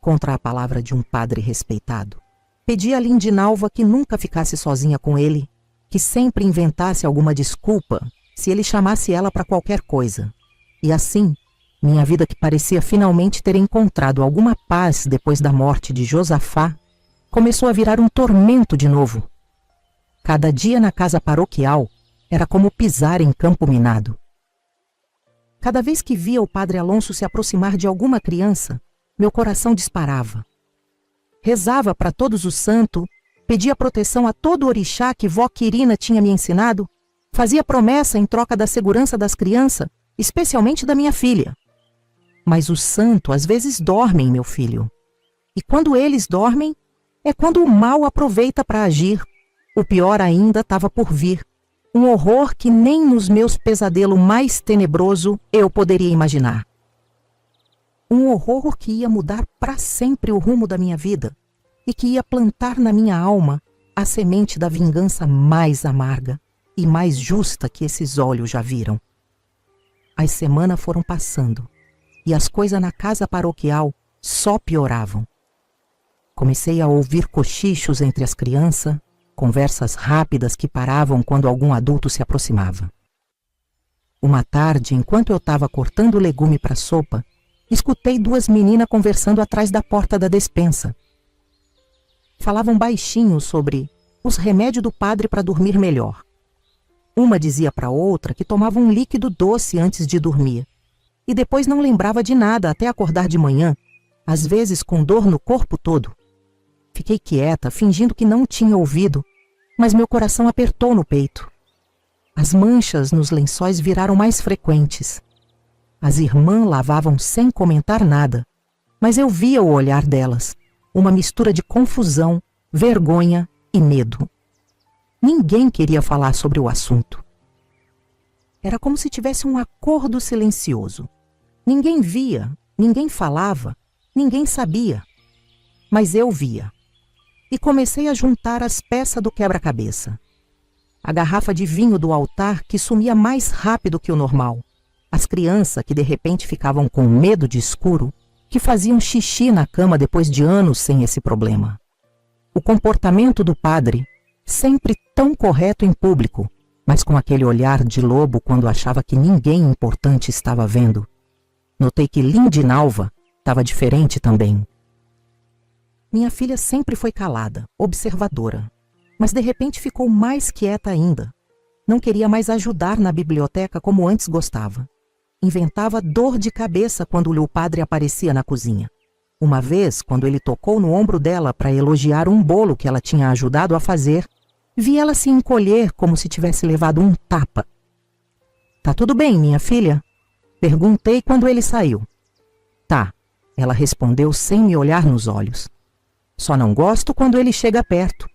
contra a palavra de um padre respeitado? Pedi a Lindinalva que nunca ficasse sozinha com ele, que sempre inventasse alguma desculpa se ele chamasse ela para qualquer coisa. E assim, minha vida, que parecia finalmente ter encontrado alguma paz depois da morte de Josafá, começou a virar um tormento de novo. Cada dia na casa paroquial era como pisar em campo minado. Cada vez que via o padre Alonso se aproximar de alguma criança, meu coração disparava. Rezava para todos os santos, pedia proteção a todo orixá que vó Quirina tinha me ensinado, fazia promessa em troca da segurança das crianças, especialmente da minha filha. Mas os santos às vezes dormem, meu filho. E quando eles dormem, é quando o mal aproveita para agir. O pior ainda estava por vir. Um horror que nem nos meus pesadelos mais tenebroso eu poderia imaginar. Um horror que ia mudar para sempre o rumo da minha vida e que ia plantar na minha alma a semente da vingança mais amarga e mais justa que esses olhos já viram. As semanas foram passando e as coisas na casa paroquial só pioravam. Comecei a ouvir cochichos entre as crianças, conversas rápidas que paravam quando algum adulto se aproximava. Uma tarde, enquanto eu estava cortando legume para sopa, escutei duas meninas conversando atrás da porta da despensa. Falavam baixinho sobre os remédios do padre para dormir melhor. Uma dizia para outra que tomava um líquido doce antes de dormir e depois não lembrava de nada até acordar de manhã, às vezes com dor no corpo todo. Fiquei quieta, fingindo que não tinha ouvido, mas meu coração apertou no peito. As manchas nos lençóis viraram mais frequentes. As irmãs lavavam sem comentar nada, mas eu via o olhar delas, uma mistura de confusão, vergonha e medo. Ninguém queria falar sobre o assunto. Era como se tivesse um acordo silencioso. Ninguém via, ninguém falava, ninguém sabia. Mas eu via. E comecei a juntar as peças do quebra-cabeça. A garrafa de vinho do altar que sumia mais rápido que o normal. As crianças que de repente ficavam com medo de escuro, que faziam xixi na cama depois de anos sem esse problema. O comportamento do padre, sempre tão correto em público, mas com aquele olhar de lobo quando achava que ninguém importante estava vendo. Notei que Lindinalva estava diferente também. Minha filha sempre foi calada, observadora, mas de repente ficou mais quieta ainda. Não queria mais ajudar na biblioteca como antes gostava. Inventava dor de cabeça quando o padre aparecia na cozinha. Uma vez, quando ele tocou no ombro dela para elogiar um bolo que ela tinha ajudado a fazer, vi ela se encolher como se tivesse levado um tapa. "Tá tudo bem, minha filha?" Perguntei quando ele saiu. "Tá", ela respondeu sem me olhar nos olhos. "Só não gosto quando ele chega perto."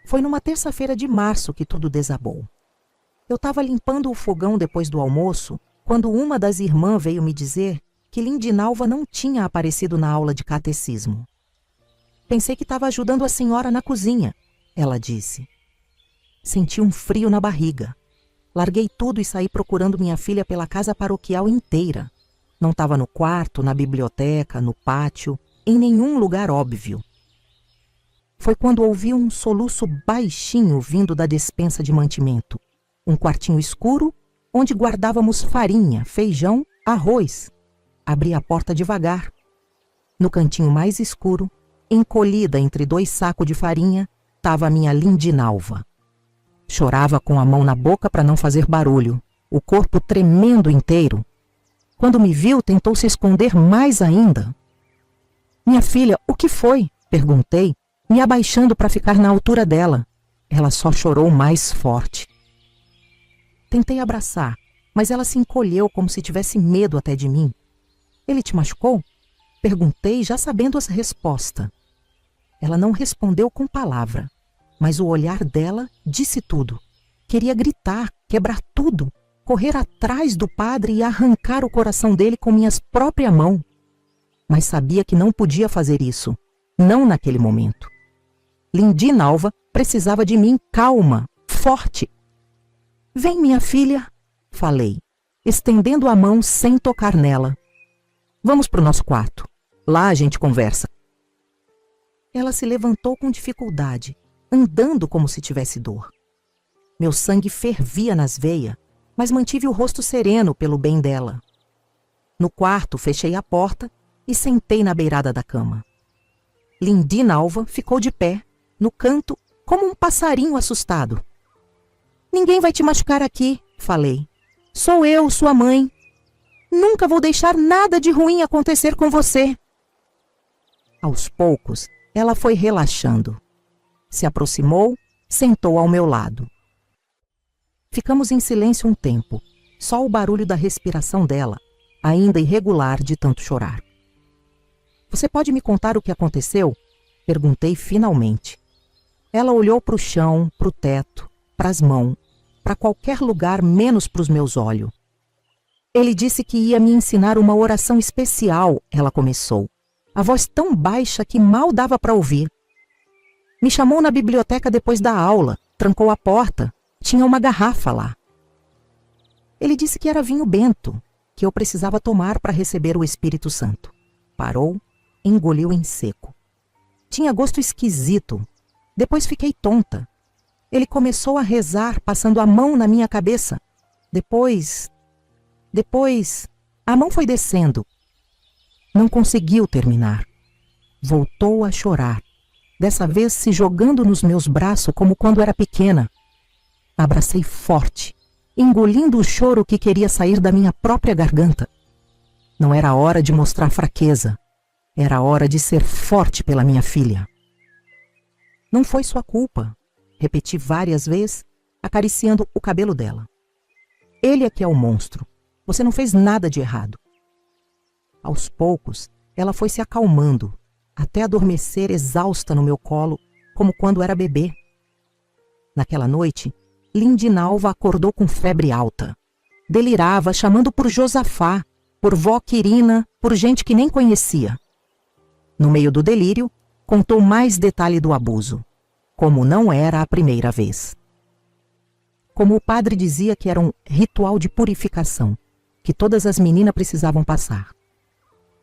Foi numa terça-feira de março que tudo desabou. Eu estava limpando o fogão depois do almoço, quando uma das irmãs veio me dizer que Lindinalva não tinha aparecido na aula de catecismo. "Pensei que estava ajudando a senhora na cozinha", ela disse. Senti um frio na barriga. Larguei tudo e saí procurando minha filha pela casa paroquial inteira. Não estava no quarto, na biblioteca, no pátio, em nenhum lugar óbvio. Foi quando ouvi um soluço baixinho vindo da despensa de mantimento. Um quartinho escuro, onde guardávamos farinha, feijão, arroz. Abri a porta devagar. No cantinho mais escuro, encolhida entre 2 sacos de farinha, estava a minha Lindinalva. Chorava com a mão na boca para não fazer barulho, o corpo tremendo inteiro. Quando me viu, tentou se esconder mais ainda. "Minha filha, o que foi?" perguntei, me abaixando para ficar na altura dela. Ela só chorou mais forte. Tentei abraçar, mas ela se encolheu como se tivesse medo até de mim. "Ele te machucou?" perguntei, já sabendo a resposta. Ela não respondeu com palavra, mas o olhar dela disse tudo. Queria gritar, quebrar tudo, correr atrás do padre e arrancar o coração dele com minhas próprias mãos. Mas sabia que não podia fazer isso, não naquele momento. Lindinalva precisava de mim calma, forte. "Vem, minha filha", falei, estendendo a mão sem tocar nela. "Vamos para o nosso quarto. Lá a gente conversa." Ela se levantou com dificuldade, andando como se tivesse dor. Meu sangue fervia nas veias, mas mantive o rosto sereno pelo bem dela. No quarto, fechei a porta e sentei na beirada da cama. Lindinalva ficou de pé, no canto, como um passarinho assustado. "Ninguém vai te machucar aqui", falei. "Sou eu, sua mãe. Nunca vou deixar nada de ruim acontecer com você." Aos poucos, ela foi relaxando. Se aproximou, sentou ao meu lado. Ficamos em silêncio um tempo, só o barulho da respiração dela, ainda irregular de tanto chorar. "Você pode me contar o que aconteceu?" perguntei finalmente. Ela olhou para o chão, para o teto, para as mãos, para qualquer lugar menos para os meus olhos. "Ele disse que ia me ensinar uma oração especial", ela começou, a voz tão baixa que mal dava para ouvir. "Me chamou na biblioteca depois da aula, trancou a porta, tinha uma garrafa lá. Ele disse que era vinho bento, que eu precisava tomar para receber o Espírito Santo. Parou, engoliu em seco. Tinha gosto esquisito. Depois fiquei tonta. Ele começou a rezar, passando a mão na minha cabeça. Depois, a mão foi descendo. Não conseguiu terminar. Voltou a chorar, dessa vez se jogando nos meus braços como quando era pequena. Abracei forte, engolindo o choro que queria sair da minha própria garganta. Não era hora de mostrar fraqueza. Era hora de ser forte pela minha filha. Não foi sua culpa, repeti várias vezes, acariciando o cabelo dela. Ele é que é o monstro. Você não fez nada de errado. Aos poucos, ela foi se acalmando, até adormecer exausta no meu colo, como quando era bebê. Naquela noite, Lindinalva acordou com febre alta. Delirava, chamando por Josafá, por vó Quirina, por gente que nem conhecia. No meio do delírio, contou mais detalhe do abuso, como não era a primeira vez. Como o padre dizia que era um ritual de purificação, que todas as meninas precisavam passar.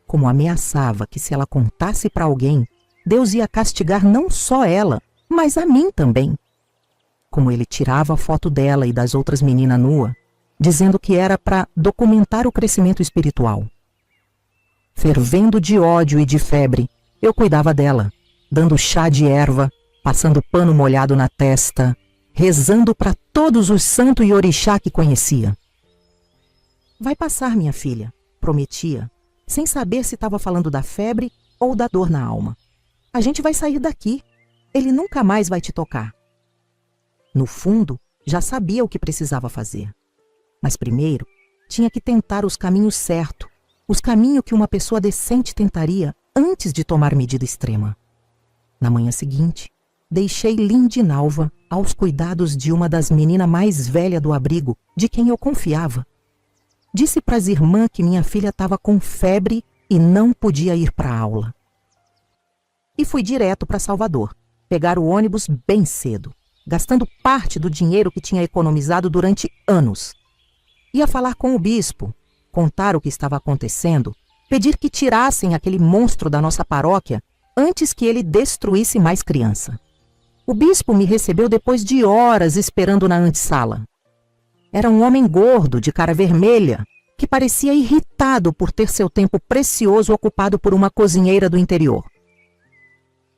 Como ameaçava que se ela contasse para alguém, Deus ia castigar não só ela, mas a mim também. Como ele tirava a foto dela e das outras meninas nua, dizendo que era para documentar o crescimento espiritual. Fervendo de ódio e de febre, eu cuidava dela, dando chá de erva, passando pano molhado na testa, rezando para todos os santos e orixá que conhecia. Vai passar, minha filha, prometia, sem saber se estava falando da febre ou da dor na alma. A gente vai sair daqui. Ele nunca mais vai te tocar. No fundo, já sabia o que precisava fazer. Mas primeiro, tinha que tentar os caminhos certos, os caminhos que uma pessoa decente tentaria antes de tomar medida extrema. Na manhã seguinte, deixei Lindinalva aos cuidados de uma das meninas mais velhas do abrigo, de quem eu confiava. Disse para as irmãs que minha filha estava com febre e não podia ir para a aula. E fui direto para Salvador, pegar o ônibus bem cedo, gastando parte do dinheiro que tinha economizado durante anos. Ia falar com o bispo, contar o que estava acontecendo, pedir que tirassem aquele monstro da nossa paróquia antes que ele destruísse mais criança. O bispo me recebeu depois de horas esperando na antessala. Era um homem gordo, de cara vermelha, que parecia irritado por ter seu tempo precioso ocupado por uma cozinheira do interior.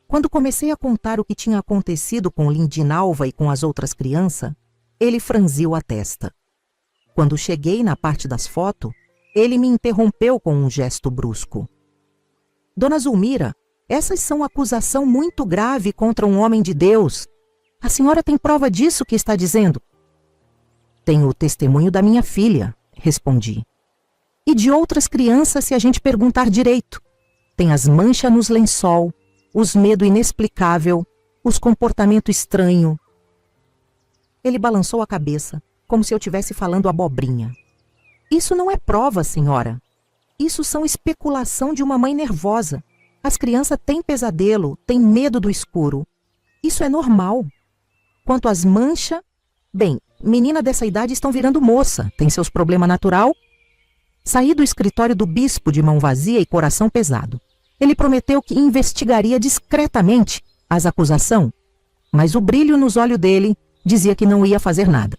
Quando comecei a contar o que tinha acontecido com Lindinalva e com as outras crianças, ele franziu a testa. Quando cheguei na parte das fotos, ele me interrompeu com um gesto brusco. Dona Zulmira, essas são acusação muito grave contra um homem de Deus. A senhora tem prova disso que está dizendo? Tenho o testemunho da minha filha, respondi. E de outras crianças se a gente perguntar direito. Tem as manchas nos lençol, os medo inexplicável, os comportamento estranho. Ele balançou a cabeça, como se eu estivesse falando abobrinha. Isso não é prova, senhora. Isso são especulação de uma mãe nervosa. As crianças têm pesadelo, têm medo do escuro. Isso é normal. Quanto às manchas, bem, menina dessa idade estão virando moça, tem seus problemas natural. Saí do escritório do bispo de mão vazia e coração pesado. Ele prometeu que investigaria discretamente as acusações, mas o brilho nos olhos dele dizia que não ia fazer nada.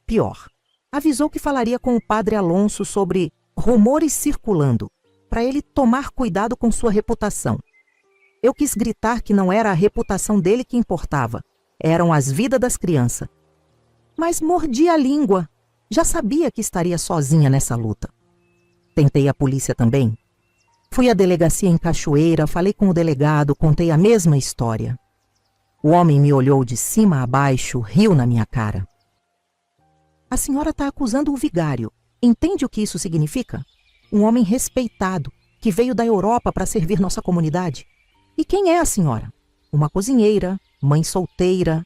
Pior, avisou que falaria com o padre Alonso sobre rumores circulando, para ele tomar cuidado com sua reputação. Eu quis gritar que não era a reputação dele que importava, eram as vidas das crianças. Mas mordi a língua, já sabia que estaria sozinha nessa luta. Tentei a polícia também. Fui à delegacia em Cachoeira, falei com o delegado, contei a mesma história. O homem me olhou de cima a baixo, riu na minha cara. A senhora está acusando o vigário. Entende o que isso significa? Um homem respeitado, que veio da Europa para servir nossa comunidade. E quem é a senhora? Uma cozinheira, mãe solteira.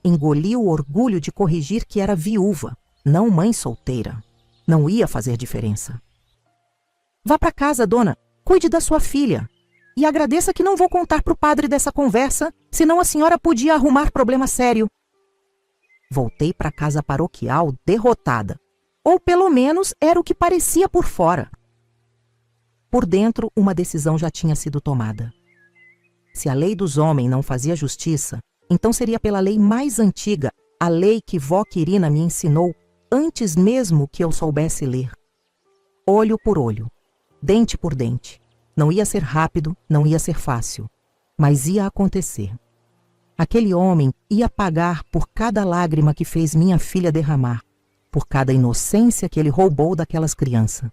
Engoli o orgulho de corrigir que era viúva, não mãe solteira. Não ia fazer diferença. Vá para casa, dona. Cuide da sua filha. E agradeça que não vou contar para o padre dessa conversa, senão a senhora podia arrumar problema sério. Voltei para a casa paroquial derrotada. Ou pelo menos era o que parecia por fora. Por dentro, uma decisão já tinha sido tomada. Se a lei dos homens não fazia justiça, então seria pela lei mais antiga, a lei que vó Quirina me ensinou antes mesmo que eu soubesse ler. Olho por olho, dente por dente. Não ia ser rápido, não ia ser fácil, mas ia acontecer. Aquele homem ia pagar por cada lágrima que fez minha filha derramar, por cada inocência que ele roubou daquelas crianças.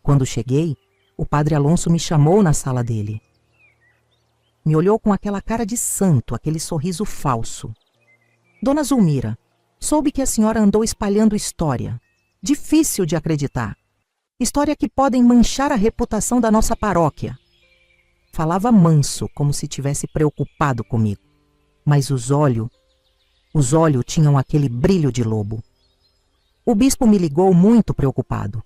Quando cheguei, o padre Alonso me chamou na sala dele. Me olhou com aquela cara de santo, aquele sorriso falso. Dona Zulmira, soube que a senhora andou espalhando história. Difícil de acreditar. História que podem manchar a reputação da nossa paróquia. Falava manso, como se tivesse preocupado comigo. Mas os olhos tinham aquele brilho de lobo. O bispo me ligou muito preocupado.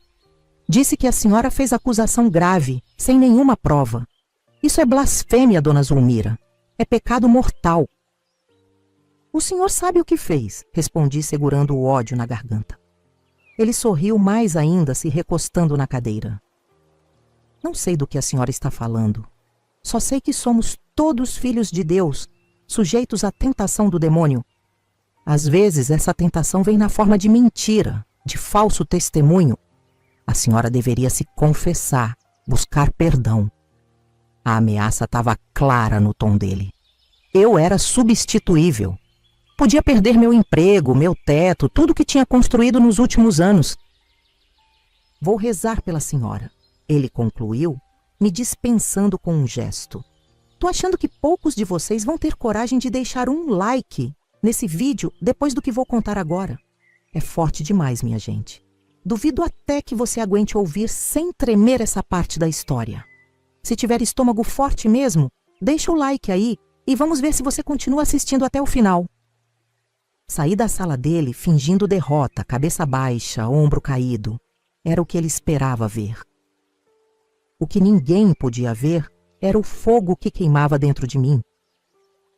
Disse que a senhora fez acusação grave, sem nenhuma prova. Isso é blasfêmia, dona Zulmira. É pecado mortal. O senhor sabe o que fez, respondi segurando o ódio na garganta. Ele sorriu mais ainda, se recostando na cadeira. Não sei do que a senhora está falando. Só sei que somos todos filhos de Deus, sujeitos à tentação do demônio. Às vezes, essa tentação vem na forma de mentira, de falso testemunho. A senhora deveria se confessar, buscar perdão. A ameaça estava clara no tom dele. Eu era substituível. Podia perder meu emprego, meu teto, tudo que tinha construído nos últimos anos. Vou rezar pela senhora, ele concluiu, me dispensando com um gesto. Tô achando que poucos de vocês vão ter coragem de deixar um like nesse vídeo depois do que vou contar agora. É forte demais, minha gente. Duvido até que você aguente ouvir sem tremer essa parte da história. Se tiver estômago forte mesmo, deixa o like aí e vamos ver se você continua assistindo até o final. Saí da sala dele fingindo derrota, cabeça baixa, ombro caído. Era o que ele esperava ver. O que ninguém podia ver era o fogo que queimava dentro de mim.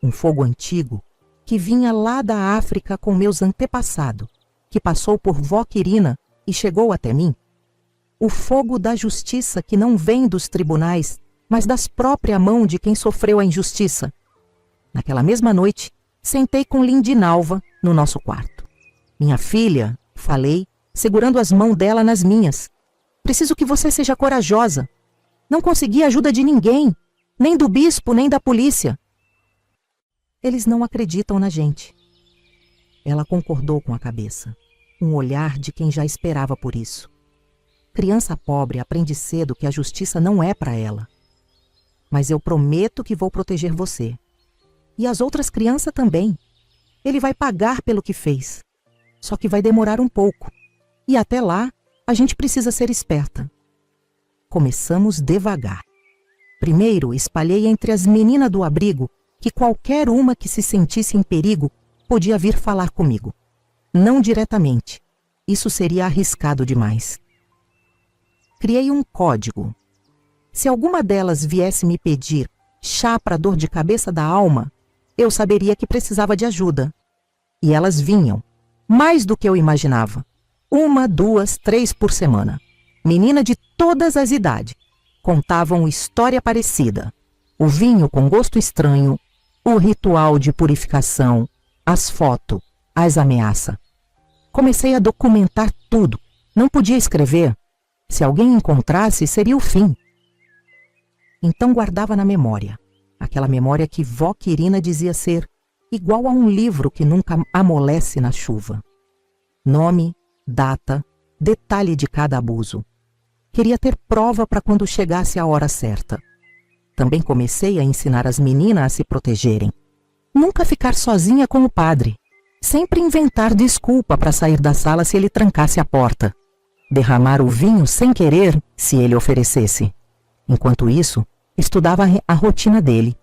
Um fogo antigo que vinha lá da África com meus antepassados, que passou por vó Quirina e chegou até mim. O fogo da justiça que não vem dos tribunais, mas das próprias mãos de quem sofreu a injustiça. Naquela mesma noite, sentei com Lindinalva no nosso quarto. Minha filha, falei, segurando as mãos dela nas minhas. Preciso que você seja corajosa. Não consegui ajuda de ninguém, nem do bispo, nem da polícia. Eles não acreditam na gente. Ela concordou com a cabeça. Um olhar de quem já esperava por isso. Criança pobre aprende cedo que a justiça não é para ela. Mas eu prometo que vou proteger você. E as outras crianças também. Ele vai pagar pelo que fez. Só que vai demorar um pouco. E até lá, a gente precisa ser esperta. Começamos devagar. Primeiro, espalhei entre as meninas do abrigo que qualquer uma que se sentisse em perigo podia vir falar comigo. Não diretamente. Isso seria arriscado demais. Criei um código. Se alguma delas viesse me pedir chá para dor de cabeça da alma, eu saberia que precisava de ajuda. E elas vinham, mais do que eu imaginava. 1, 2, 3 por semana. Menina de todas as idades. Contavam história parecida. O vinho com gosto estranho, o ritual de purificação, as fotos, as ameaças. Comecei a documentar tudo. Não podia escrever. Se alguém encontrasse, seria o fim. Então guardava na memória. Aquela memória que vó Quirina dizia ser igual a um livro que nunca amolece na chuva. Nome, data, detalhe de cada abuso. Queria ter prova para quando chegasse a hora certa. Também comecei a ensinar as meninas a se protegerem. Nunca ficar sozinha com o padre. Sempre inventar desculpa para sair da sala se ele trancasse a porta. Derramar o vinho sem querer se ele oferecesse. Enquanto isso, estudava a rotina dele.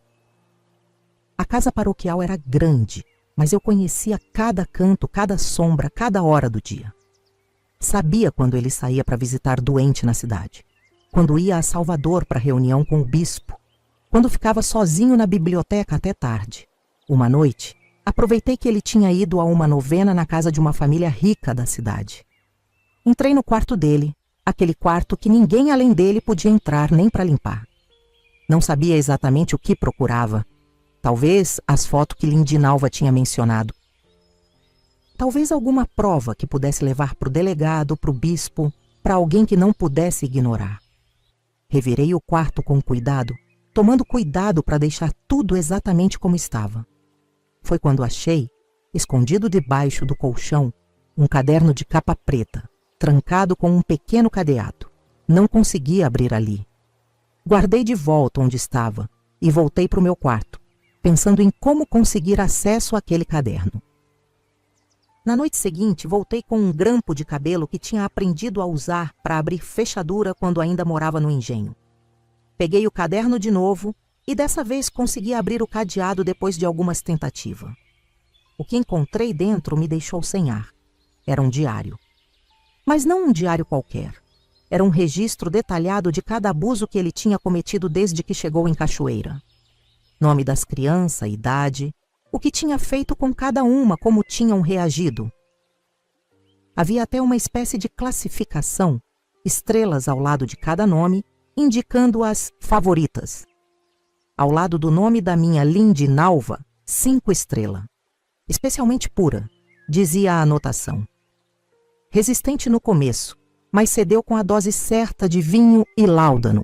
A casa paroquial era grande, mas eu conhecia cada canto, cada sombra, cada hora do dia. Sabia quando ele saía para visitar doente na cidade, quando ia a Salvador para reunião com o bispo, quando ficava sozinho na biblioteca até tarde. Uma noite, aproveitei que ele tinha ido a uma novena na casa de uma família rica da cidade. Entrei no quarto dele, aquele quarto que ninguém além dele podia entrar nem para limpar. Não sabia exatamente o que procurava. Talvez as fotos que Lindinalva tinha mencionado. Talvez alguma prova que pudesse levar para o delegado, para o bispo, para alguém que não pudesse ignorar. Revirei o quarto com cuidado, tomando cuidado para deixar tudo exatamente como estava. Foi quando achei, escondido debaixo do colchão, um caderno de capa preta, trancado com um pequeno cadeado. Não conseguia abrir ali. Guardei de volta onde estava e voltei para o meu quarto, pensando em como conseguir acesso àquele caderno. Na noite seguinte, voltei com um grampo de cabelo que tinha aprendido a usar para abrir fechadura quando ainda morava no engenho. Peguei o caderno de novo e dessa vez consegui abrir o cadeado depois de algumas tentativas. O que encontrei dentro me deixou sem ar. Era um diário. Mas não um diário qualquer. Era um registro detalhado de cada abuso que ele tinha cometido desde que chegou em Cachoeira. Nome das crianças, idade, o que tinha feito com cada uma, como tinham reagido. Havia até uma espécie de classificação, estrelas ao lado de cada nome, indicando as favoritas. Ao lado do nome da minha Lindinalva, 5 estrelas. Especialmente pura, dizia a anotação. Resistente no começo, mas cedeu com a dose certa de vinho e láudano.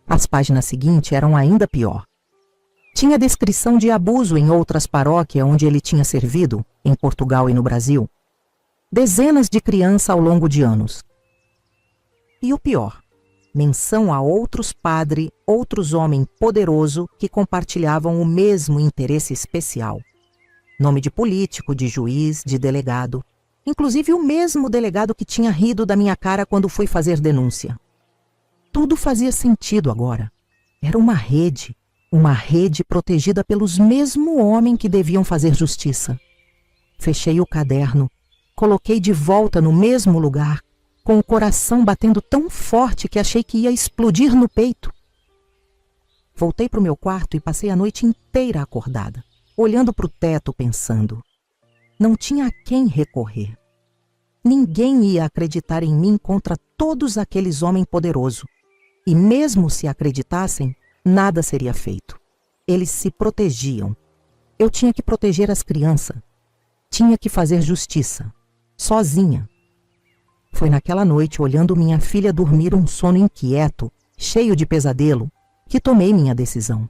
As páginas seguintes eram ainda pior. Tinha descrição de abuso em outras paróquias onde ele tinha servido, em Portugal e no Brasil. Dezenas de crianças ao longo de anos. E o pior, menção a outros padres, outros homens poderosos que compartilhavam o mesmo interesse especial. Nome de político, de juiz, de delegado. Inclusive o mesmo delegado que tinha rido da minha cara quando fui fazer denúncia. Tudo fazia sentido agora. Era uma rede protegida pelos mesmos homens que deviam fazer justiça. Fechei o caderno, coloquei de volta no mesmo lugar, com o coração batendo tão forte que achei que ia explodir no peito. Voltei para o meu quarto e passei a noite inteira acordada, olhando para o teto pensando. Não tinha a quem recorrer. Ninguém ia acreditar em mim contra todos aqueles homens poderosos. E mesmo se acreditassem, nada seria feito. Eles se protegiam. Eu tinha que proteger as crianças. Tinha que fazer justiça. Sozinha. Foi naquela noite, olhando minha filha dormir um sono inquieto, cheio de pesadelo, que tomei minha decisão.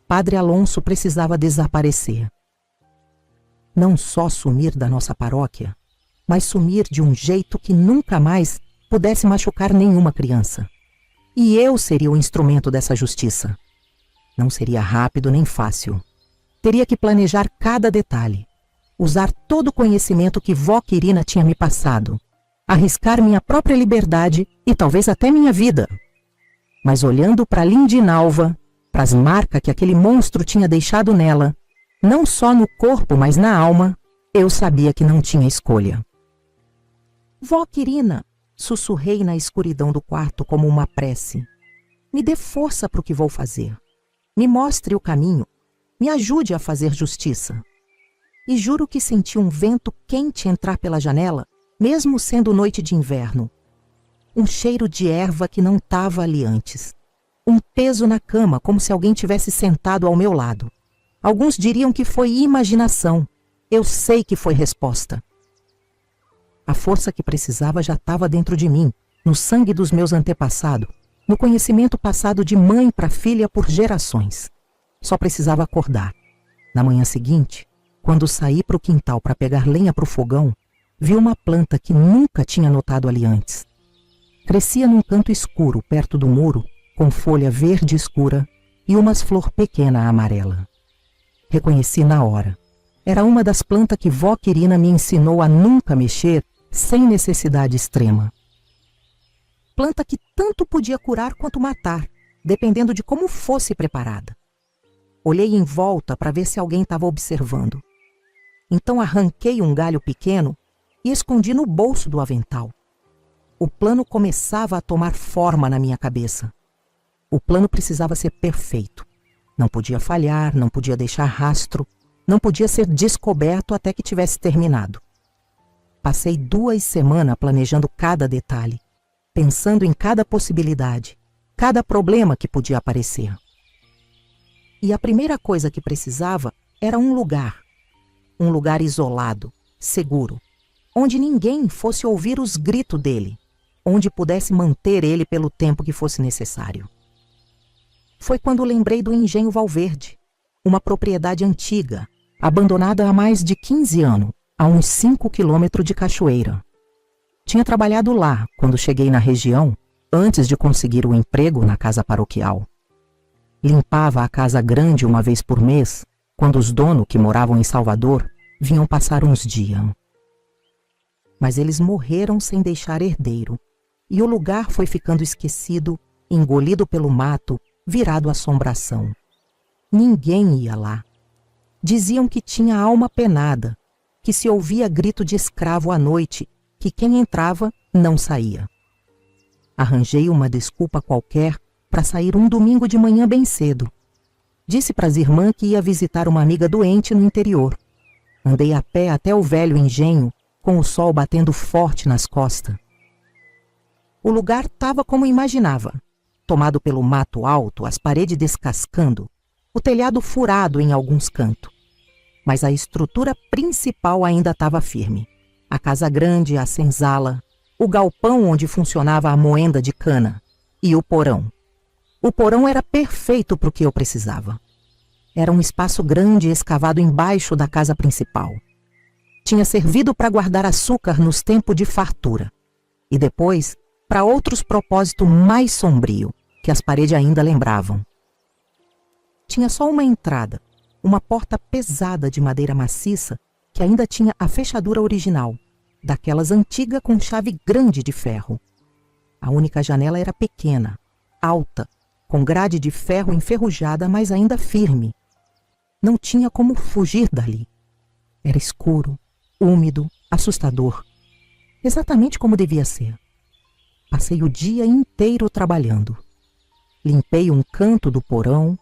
Padre Alonso precisava desaparecer. Não só sumir da nossa paróquia, mas sumir de um jeito que nunca mais pudesse machucar nenhuma criança. E eu seria o instrumento dessa justiça. Não seria rápido nem fácil. Teria que planejar cada detalhe, usar todo o conhecimento que vó Quirina tinha me passado, arriscar minha própria liberdade e talvez até minha vida. Mas olhando para Lindinalva, para as marcas que aquele monstro tinha deixado nela, não só no corpo, mas na alma, eu sabia que não tinha escolha. Vó Quirina, sussurrei na escuridão do quarto como uma prece. Me dê força para o que vou fazer. Me mostre o caminho. Me ajude a fazer justiça. E juro que senti um vento quente entrar pela janela, mesmo sendo noite de inverno. Um cheiro de erva que não estava ali antes. Um peso na cama, como se alguém tivesse sentado ao meu lado. Alguns diriam que foi imaginação. Eu sei que foi resposta. A força que precisava já estava dentro de mim, no sangue dos meus antepassados, no conhecimento passado de mãe para filha por gerações. Só precisava acordar. Na manhã seguinte, quando saí para o quintal para pegar lenha para o fogão, vi uma planta que nunca tinha notado ali antes. Crescia num canto escuro, perto do muro, com folha verde escura e umas flor pequena amarela. Reconheci na hora. Era uma das plantas que vó Quirina me ensinou a nunca mexer sem necessidade extrema. Planta que tanto podia curar quanto matar, dependendo de como fosse preparada. Olhei em volta para ver se alguém estava observando. Então arranquei um galho pequeno e escondi no bolso do avental. O plano começava a tomar forma na minha cabeça. O plano precisava ser perfeito. Não podia falhar, não podia deixar rastro, não podia ser descoberto até que tivesse terminado. Passei 2 semanas planejando cada detalhe, pensando em cada possibilidade, cada problema que podia aparecer. E a primeira coisa que precisava era um lugar isolado, seguro, onde ninguém fosse ouvir os gritos dele, onde pudesse manter ele pelo tempo que fosse necessário. Foi quando lembrei do Engenho Valverde, uma propriedade antiga, abandonada há mais de 15 anos, a uns 5 quilômetros de Cachoeira. Tinha trabalhado lá quando cheguei na região, antes de conseguir o emprego na casa paroquial. Limpava a casa grande uma vez por mês, quando os donos que moravam em Salvador vinham passar uns dias. Mas eles morreram sem deixar herdeiro, e o lugar foi ficando esquecido, engolido pelo mato, virado assombração. Ninguém ia lá. Diziam que tinha alma penada, que se ouvia grito de escravo à noite, que quem entrava não saía. Arranjei uma desculpa qualquer para sair um domingo de manhã bem cedo. Disse para as irmãs que ia visitar uma amiga doente no interior. Andei a pé até o velho engenho, com o sol batendo forte nas costas. O lugar estava como imaginava, tomado pelo mato alto, as paredes descascando, o telhado furado em alguns cantos. Mas a estrutura principal ainda estava firme. A casa grande, a senzala, o galpão onde funcionava a moenda de cana e o porão. O porão era perfeito para o que eu precisava. Era um espaço grande escavado embaixo da casa principal. Tinha servido para guardar açúcar nos tempos de fartura e depois para outros propósitos mais sombrios, que as paredes ainda lembravam. Tinha só uma entrada, uma porta pesada de madeira maciça que ainda tinha a fechadura original, daquelas antigas com chave grande de ferro. A única janela era pequena, alta, com grade de ferro enferrujada, mas ainda firme. Não tinha como fugir dali. Era escuro, úmido, assustador. Exatamente como devia ser. Passei o dia inteiro trabalhando. Limpei um canto do porão,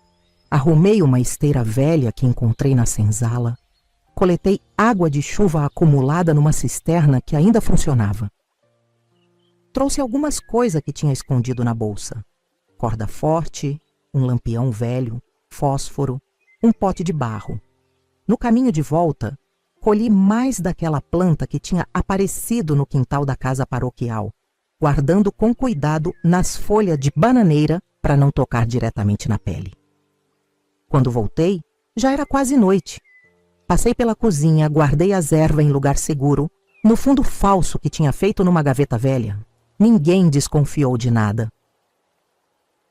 arrumei uma esteira velha que encontrei na senzala, coletei água de chuva acumulada numa cisterna que ainda funcionava. Trouxe algumas coisas que tinha escondido na bolsa. Corda forte, um lampião velho, fósforo, um pote de barro. No caminho de volta, colhi mais daquela planta que tinha aparecido no quintal da casa paroquial, guardando com cuidado nas folhas de bananeira para não tocar diretamente na pele. Quando voltei, já era quase noite. Passei pela cozinha, guardei as ervas em lugar seguro, no fundo falso que tinha feito numa gaveta velha. Ninguém desconfiou de nada.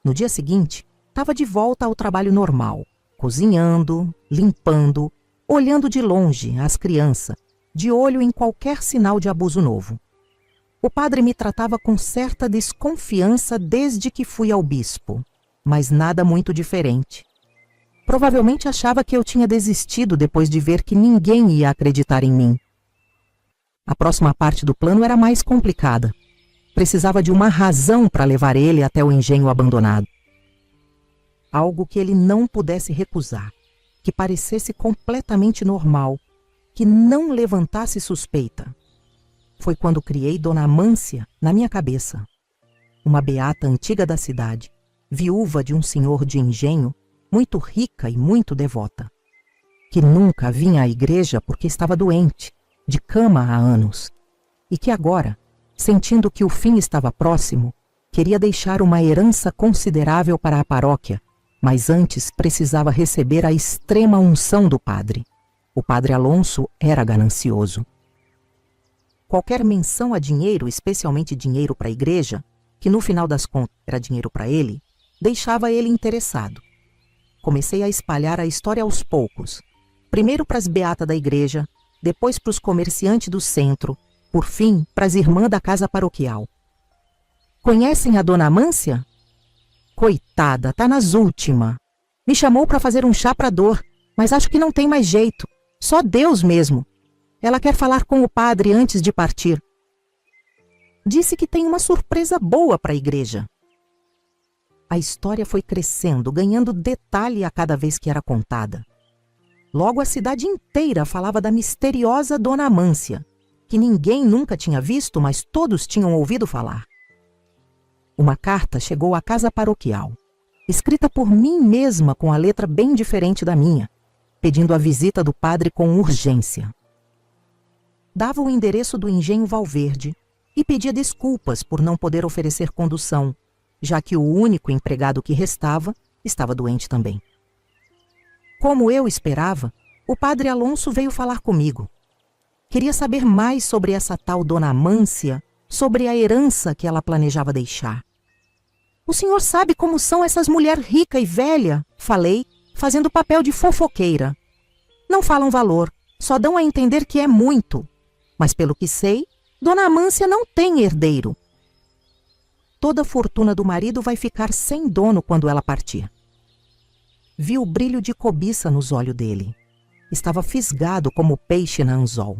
No dia seguinte, estava de volta ao trabalho normal, cozinhando, limpando, olhando de longe as crianças, de olho em qualquer sinal de abuso novo. O padre me tratava com certa desconfiança desde que fui ao bispo, mas nada muito diferente. Provavelmente achava que eu tinha desistido depois de ver que ninguém ia acreditar em mim. A próxima parte do plano era mais complicada. Precisava de uma razão para levar ele até o engenho abandonado. Algo que ele não pudesse recusar, que parecesse completamente normal, que não levantasse suspeita. Foi quando criei Dona Amância na minha cabeça. Uma beata antiga da cidade, viúva de um senhor de engenho, muito rica e muito devota, que nunca vinha à igreja porque estava doente, de cama há anos, e que agora, sentindo que o fim estava próximo, queria deixar uma herança considerável para a paróquia, mas antes precisava receber a extrema unção do padre. O padre Alonso era ganancioso. Qualquer menção a dinheiro, especialmente dinheiro para a igreja, que no final das contas era dinheiro para ele, deixava ele interessado. Comecei a espalhar a história aos poucos, primeiro para as beatas da igreja, depois para os comerciantes do centro, por fim para as irmãs da casa paroquial. Conhecem a Dona Amância? Coitada, tá nas últimas. Me chamou para fazer um chá para dor, mas acho que não tem mais jeito. Só Deus mesmo. Ela quer falar com o padre antes de partir. Disse que tem uma surpresa boa para a igreja. A história foi crescendo, ganhando detalhe a cada vez que era contada. Logo a cidade inteira falava da misteriosa Dona Amância, que ninguém nunca tinha visto, mas todos tinham ouvido falar. Uma carta chegou à casa paroquial, escrita por mim mesma com a letra bem diferente da minha, pedindo a visita do padre com urgência. Dava o endereço do engenho Valverde e pedia desculpas por não poder oferecer condução, já que o único empregado que restava estava doente também. Como eu esperava, o padre Alonso veio falar comigo. Queria saber mais sobre essa tal Dona Amância, sobre a herança que ela planejava deixar. O senhor sabe como são essas mulheres rica e velha, falei, fazendo papel de fofoqueira. Não falam valor, só dão a entender que é muito. Mas pelo que sei, Dona Amância não tem herdeiro. Toda a fortuna do marido vai ficar sem dono quando ela partir. Vi o brilho de cobiça nos olhos dele. Estava fisgado como peixe na anzol.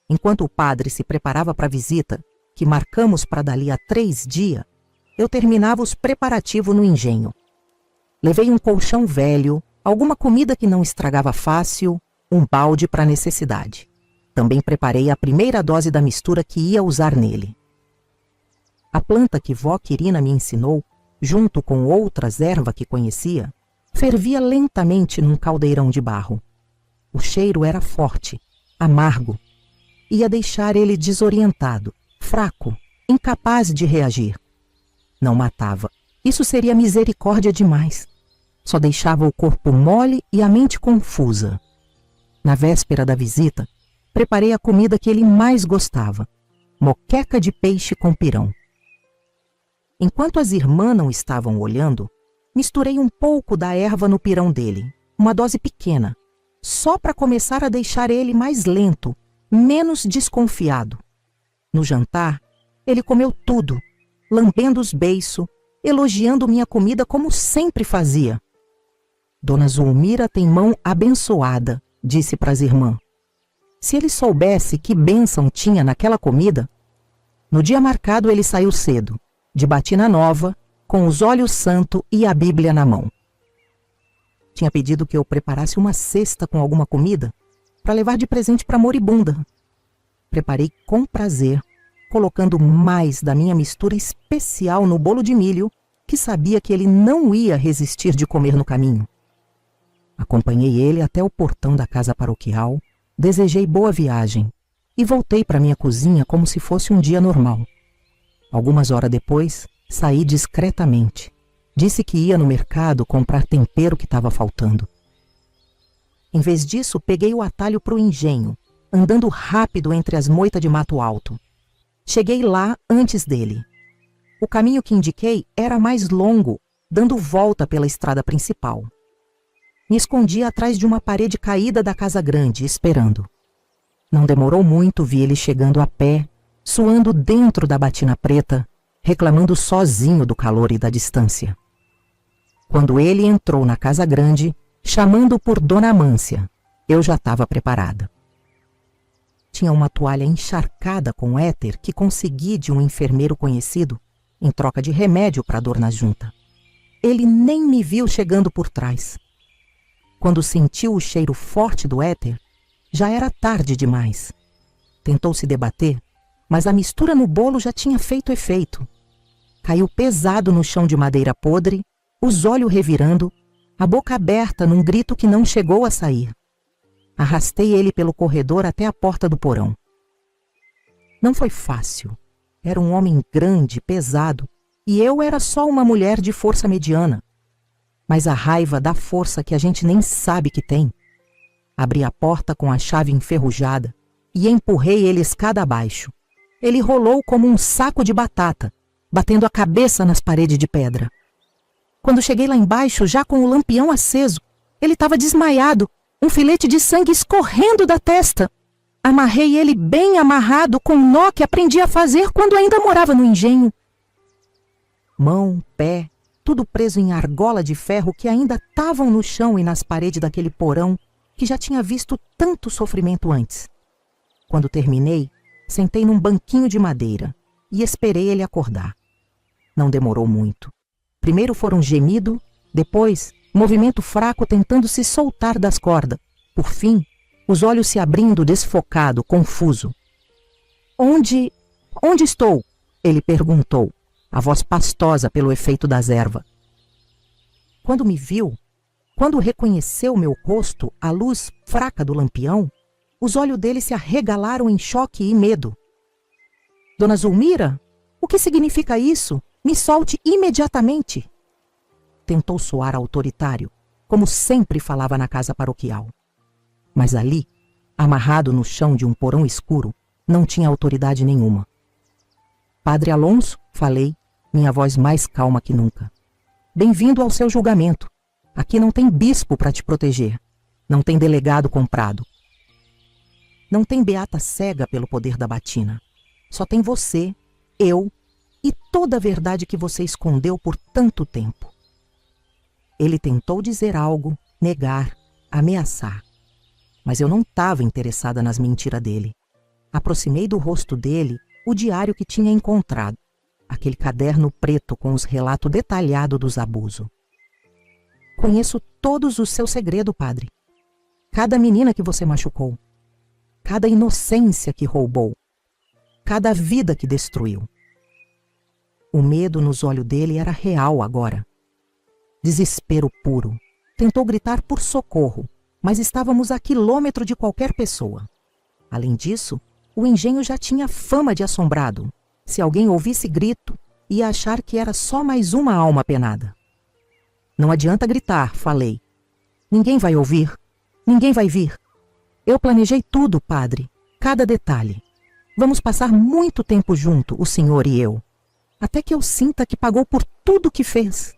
Enquanto o padre se preparava para a visita, que marcamos para dali a 3 dias, eu terminava os preparativos no engenho. Levei um colchão velho, alguma comida que não estragava fácil, um balde para necessidade. Também preparei a primeira dose da mistura que ia usar nele. A planta que vó Quirina me ensinou, junto com outras ervas que conhecia, fervia lentamente num caldeirão de barro. O cheiro era forte, amargo. Ia deixar ele desorientado, fraco, incapaz de reagir. Não matava. Isso seria misericórdia demais. Só deixava o corpo mole e a mente confusa. Na véspera da visita, preparei a comida que ele mais gostava, moqueca de peixe com pirão. Enquanto as irmãs não estavam olhando, misturei um pouco da erva no pirão dele, uma dose pequena, só para começar a deixar ele mais lento, menos desconfiado. No jantar, ele comeu tudo, lambendo os beiços, elogiando minha comida como sempre fazia. Dona Zulmira tem mão abençoada, disse para as irmãs. Se ele soubesse que bênção tinha naquela comida. No dia marcado ele saiu cedo, de batina nova, com os óleos santos e a Bíblia na mão. Tinha pedido que eu preparasse uma cesta com alguma comida para levar de presente para a moribunda. Preparei com prazer, colocando mais da minha mistura especial no bolo de milho, que sabia que ele não ia resistir de comer no caminho. Acompanhei ele até o portão da casa paroquial, desejei boa viagem e voltei para minha cozinha como se fosse um dia normal. Algumas horas depois, saí discretamente. Disse que ia no mercado comprar tempero que estava faltando. Em vez disso, peguei o atalho para o engenho, andando rápido entre as moitas de mato alto. Cheguei lá antes dele. O caminho que indiquei era mais longo, dando volta pela estrada principal. Me escondi atrás de uma parede caída da casa grande, esperando. Não demorou muito, vi ele chegando a pé, suando dentro da batina preta, reclamando sozinho do calor e da distância. Quando ele entrou na casa grande, chamando por Dona Amância, eu já estava preparada. Tinha uma toalha encharcada com éter que consegui de um enfermeiro conhecido, em troca de remédio para dor na junta. Ele nem me viu chegando por trás. Quando sentiu o cheiro forte do éter, já era tarde demais. Tentou se debater, mas a mistura no bolo já tinha feito efeito. Caiu pesado no chão de madeira podre, os olhos revirando, a boca aberta num grito que não chegou a sair. Arrastei ele pelo corredor até a porta do porão. Não foi fácil. Era um homem grande, pesado, e eu era só uma mulher de força mediana. Mas a raiva dá força que a gente nem sabe que tem. Abri a porta com a chave enferrujada e empurrei ele escada abaixo. Ele rolou como um saco de batata, batendo a cabeça nas paredes de pedra. Quando cheguei lá embaixo, já com o lampião aceso, ele estava desmaiado, um filete de sangue escorrendo da testa. Amarrei ele bem amarrado com um nó que aprendi a fazer quando ainda morava no engenho. Mão, pé, tudo preso em argola de ferro que ainda estavam no chão e nas paredes daquele porão que já tinha visto tanto sofrimento antes. Quando terminei, sentei num banquinho de madeira e esperei ele acordar. Não demorou muito. Primeiro foram gemido, depois movimento fraco tentando se soltar das cordas. Por fim, os olhos se abrindo desfocado, confuso. Onde estou? Ele perguntou. a voz pastosa pelo efeito das ervas. Quando me viu, quando reconheceu meu rosto à luz fraca do lampião, os olhos dele se arregalaram em choque e medo. Dona Zulmira, o que significa isso? Me solte imediatamente! Tentou soar autoritário, como sempre falava na casa paroquial. Mas ali, amarrado no chão de um porão escuro, não tinha autoridade nenhuma. Padre Alonso, falei, minha voz mais calma que nunca. Bem-vindo ao seu julgamento. Aqui não tem bispo para te proteger. Não tem delegado comprado. Não tem beata cega pelo poder da batina. Só tem você, eu e toda a verdade que você escondeu por tanto tempo. Ele tentou dizer algo, negar, ameaçar. Mas eu não estava interessada nas mentiras dele. Aproximei do rosto dele o diário que tinha encontrado, aquele caderno preto com os relatos detalhados dos abusos. Conheço todos os seus segredos, padre. Cada menina que você machucou, cada inocência que roubou, cada vida que destruiu. O medo nos olhos dele era real agora. Desespero puro. Tentou gritar por socorro, mas estávamos a quilômetro de qualquer pessoa. Além disso, o engenho já tinha fama de assombrado. Se alguém ouvisse grito, ia achar que era só mais uma alma penada. Não adianta gritar, falei. Ninguém vai ouvir, ninguém vai vir. Eu planejei tudo, padre, cada detalhe. Vamos passar muito tempo junto, o senhor e eu, até que eu sinta que pagou por tudo que fez.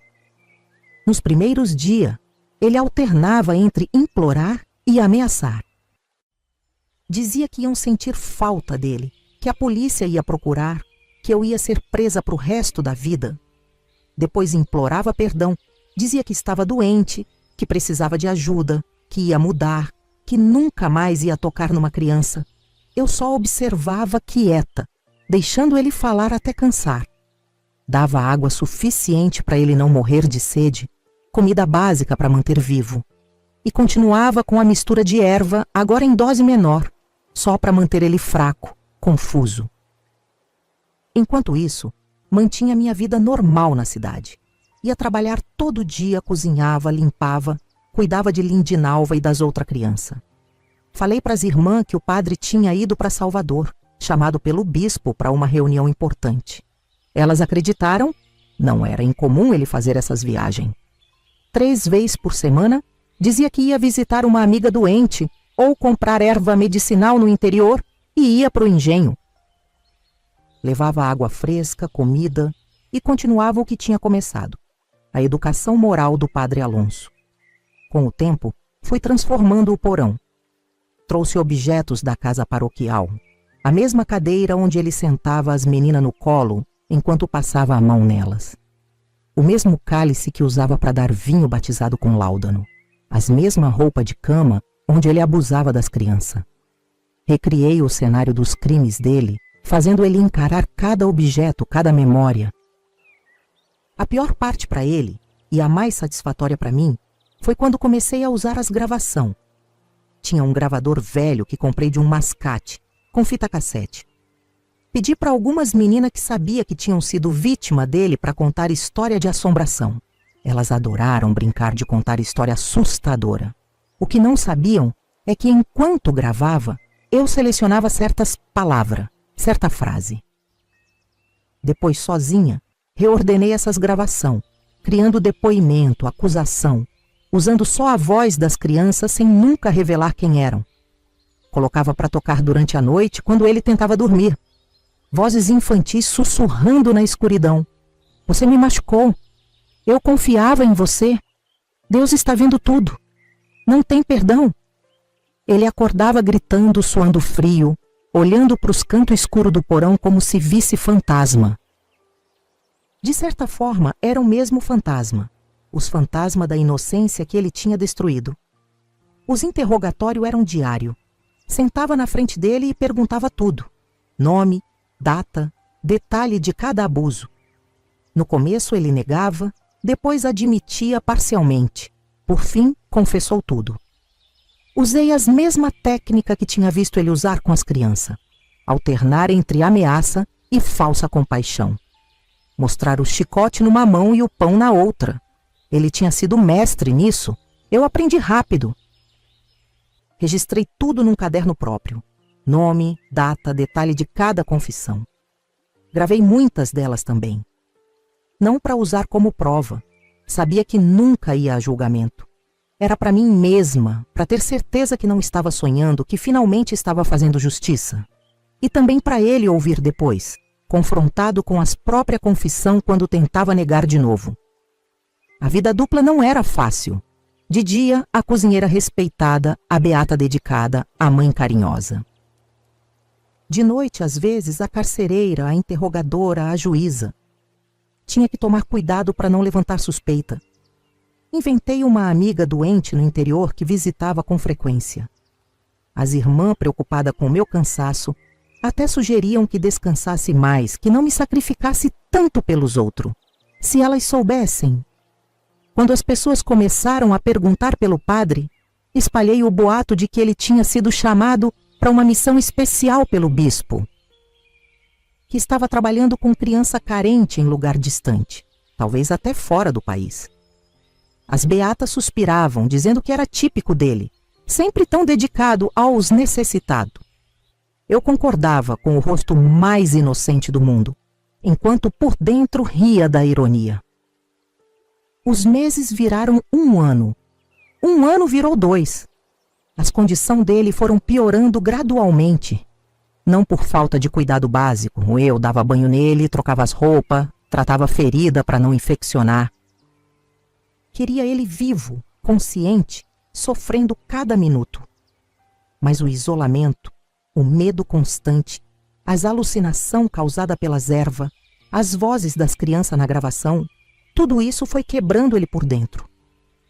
Nos primeiros dias, ele alternava entre implorar e ameaçar. Dizia que iam sentir falta dele, que a polícia ia procurar, que eu ia ser presa para o resto da vida. Depois implorava perdão, dizia que estava doente, que precisava de ajuda, que ia mudar, que nunca mais ia tocar numa criança. Eu só observava quieta, deixando ele falar até cansar. Dava água suficiente para ele não morrer de sede, comida básica para manter vivo. E continuava com a mistura de erva, agora em dose menor, só para manter ele fraco, confuso. Enquanto isso, mantinha minha vida normal na cidade. Ia trabalhar todo dia, cozinhava, limpava, cuidava de Lindinalva e das outras crianças. Falei para as irmãs que o padre tinha ido para Salvador, chamado pelo bispo para uma reunião importante. Elas acreditaram, não era incomum ele fazer essas viagens. 3 vezes por semana, dizia que ia visitar uma amiga doente ou comprar erva medicinal no interior e ia para o engenho. Levava água fresca, comida e continuava o que tinha começado, a educação moral do padre Alonso. Com o tempo, fui transformando o porão. Trouxe objetos da casa paroquial, a mesma cadeira onde ele sentava as meninas no colo enquanto passava a mão nelas. O mesmo cálice que usava para dar vinho batizado com láudano. As mesmas roupas de cama onde ele abusava das crianças. Recriei o cenário dos crimes dele, fazendo ele encarar cada objeto, cada memória. A pior parte para ele, e a mais satisfatória para mim, foi quando comecei a usar as gravação. Tinha um gravador velho que comprei de um mascate, com fita cassete. Pedi para algumas meninas que sabia que tinham sido vítima dele para contar história de assombração. Elas adoraram brincar de contar história assustadora. O que não sabiam é que enquanto gravava, eu selecionava certas palavras, certa frase. Depois, sozinha, reordenei essas gravações, criando depoimento, acusação, usando só a voz das crianças sem nunca revelar quem eram. Colocava para tocar durante a noite quando ele tentava dormir. Vozes infantis sussurrando na escuridão. Você me machucou. Eu confiava em você. Deus está vendo tudo. Não tem perdão. Ele acordava gritando, suando frio, olhando para os cantos escuros do porão como se visse fantasma. De certa forma, era o mesmo fantasma. Os fantasmas da inocência que ele tinha destruído. Os interrogatórios eram diário. Sentava na frente dele e perguntava tudo. Nome, data, detalhe de cada abuso. No começo ele negava, depois admitia parcialmente. Por fim, confessou tudo. Usei as mesma técnica que tinha visto ele usar com as crianças. Alternar entre ameaça e falsa compaixão. mostrar o chicote numa mão e o pão na outra. Ele tinha sido mestre nisso. Eu aprendi rápido. Registrei tudo num caderno próprio. Nome, data, detalhe de cada confissão. Gravei muitas delas também. Não para usar como prova. Sabia que nunca ia a julgamento. Era para mim mesma, para ter certeza que não estava sonhando, que finalmente estava fazendo justiça. E também para ele ouvir depois, confrontado com a própria confissão quando tentava negar de novo. A vida dupla não era fácil. De dia, a cozinheira respeitada, a beata dedicada, a mãe carinhosa. De noite, às vezes, a carcereira, a interrogadora, a juíza. Tinha que tomar cuidado para não levantar suspeita. Inventei uma amiga doente no interior que visitava com frequência. As irmãs, preocupadas com o meu cansaço, até sugeriam que descansasse mais, que não me sacrificasse tanto pelos outros. Se elas soubessem. Quando as pessoas começaram a perguntar pelo padre, espalhei o boato de que ele tinha sido chamado para uma missão especial pelo bispo, que estava trabalhando com criança carente em lugar distante, talvez até fora do país. As beatas suspiravam, dizendo que era típico dele, sempre tão dedicado aos necessitados. Eu concordava com o rosto mais inocente do mundo, enquanto por dentro ria da ironia. Os meses viraram 1 ano. 1 ano virou 2. As condições dele foram piorando gradualmente. Não por falta de cuidado básico. Eu dava banho nele, trocava as roupas, tratava a ferida para não infeccionar. Queria ele vivo, consciente, sofrendo cada minuto. Mas o isolamento, o medo constante, as alucinações causadas pelas ervas, as vozes das crianças na gravação, tudo isso foi quebrando ele por dentro.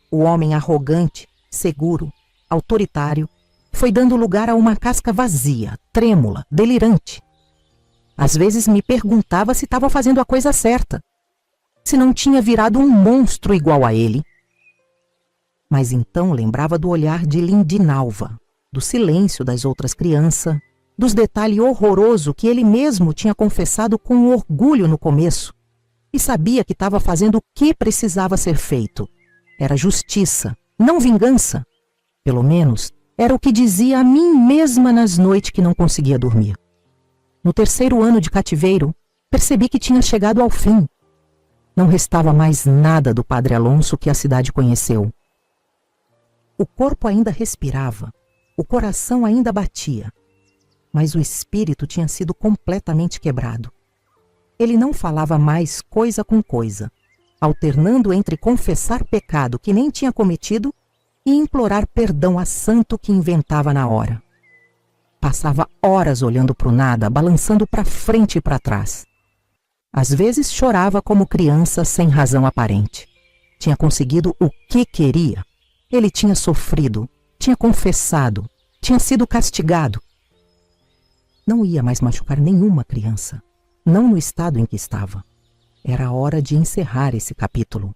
O homem arrogante, seguro, autoritário, foi dando lugar a uma casca vazia, trêmula, delirante. Às vezes me perguntava se estava fazendo a coisa certa, se não tinha virado um monstro igual a ele. Mas então lembrava do olhar de Lindinalva, do silêncio das outras crianças, dos detalhes horrorosos que ele mesmo tinha confessado com orgulho no começo, e sabia que estava fazendo o que precisava ser feito. Era justiça, não vingança. Pelo menos, era o que dizia a mim mesma nas noites que não conseguia dormir. No 3º ano de cativeiro, percebi que tinha chegado ao fim. Não restava mais nada do Padre Alonso que a cidade conheceu. O corpo ainda respirava, o coração ainda batia, mas o espírito tinha sido completamente quebrado. Ele não falava mais coisa com coisa, alternando entre confessar pecado que nem tinha cometido e implorar perdão a santo que inventava na hora. Passava horas olhando para o nada, balançando para frente e para trás. Às vezes chorava como criança sem razão aparente. Tinha conseguido o que queria. Ele tinha sofrido, tinha confessado, tinha sido castigado. Não ia mais machucar nenhuma criança, não no estado em que estava. Era a hora de encerrar esse capítulo.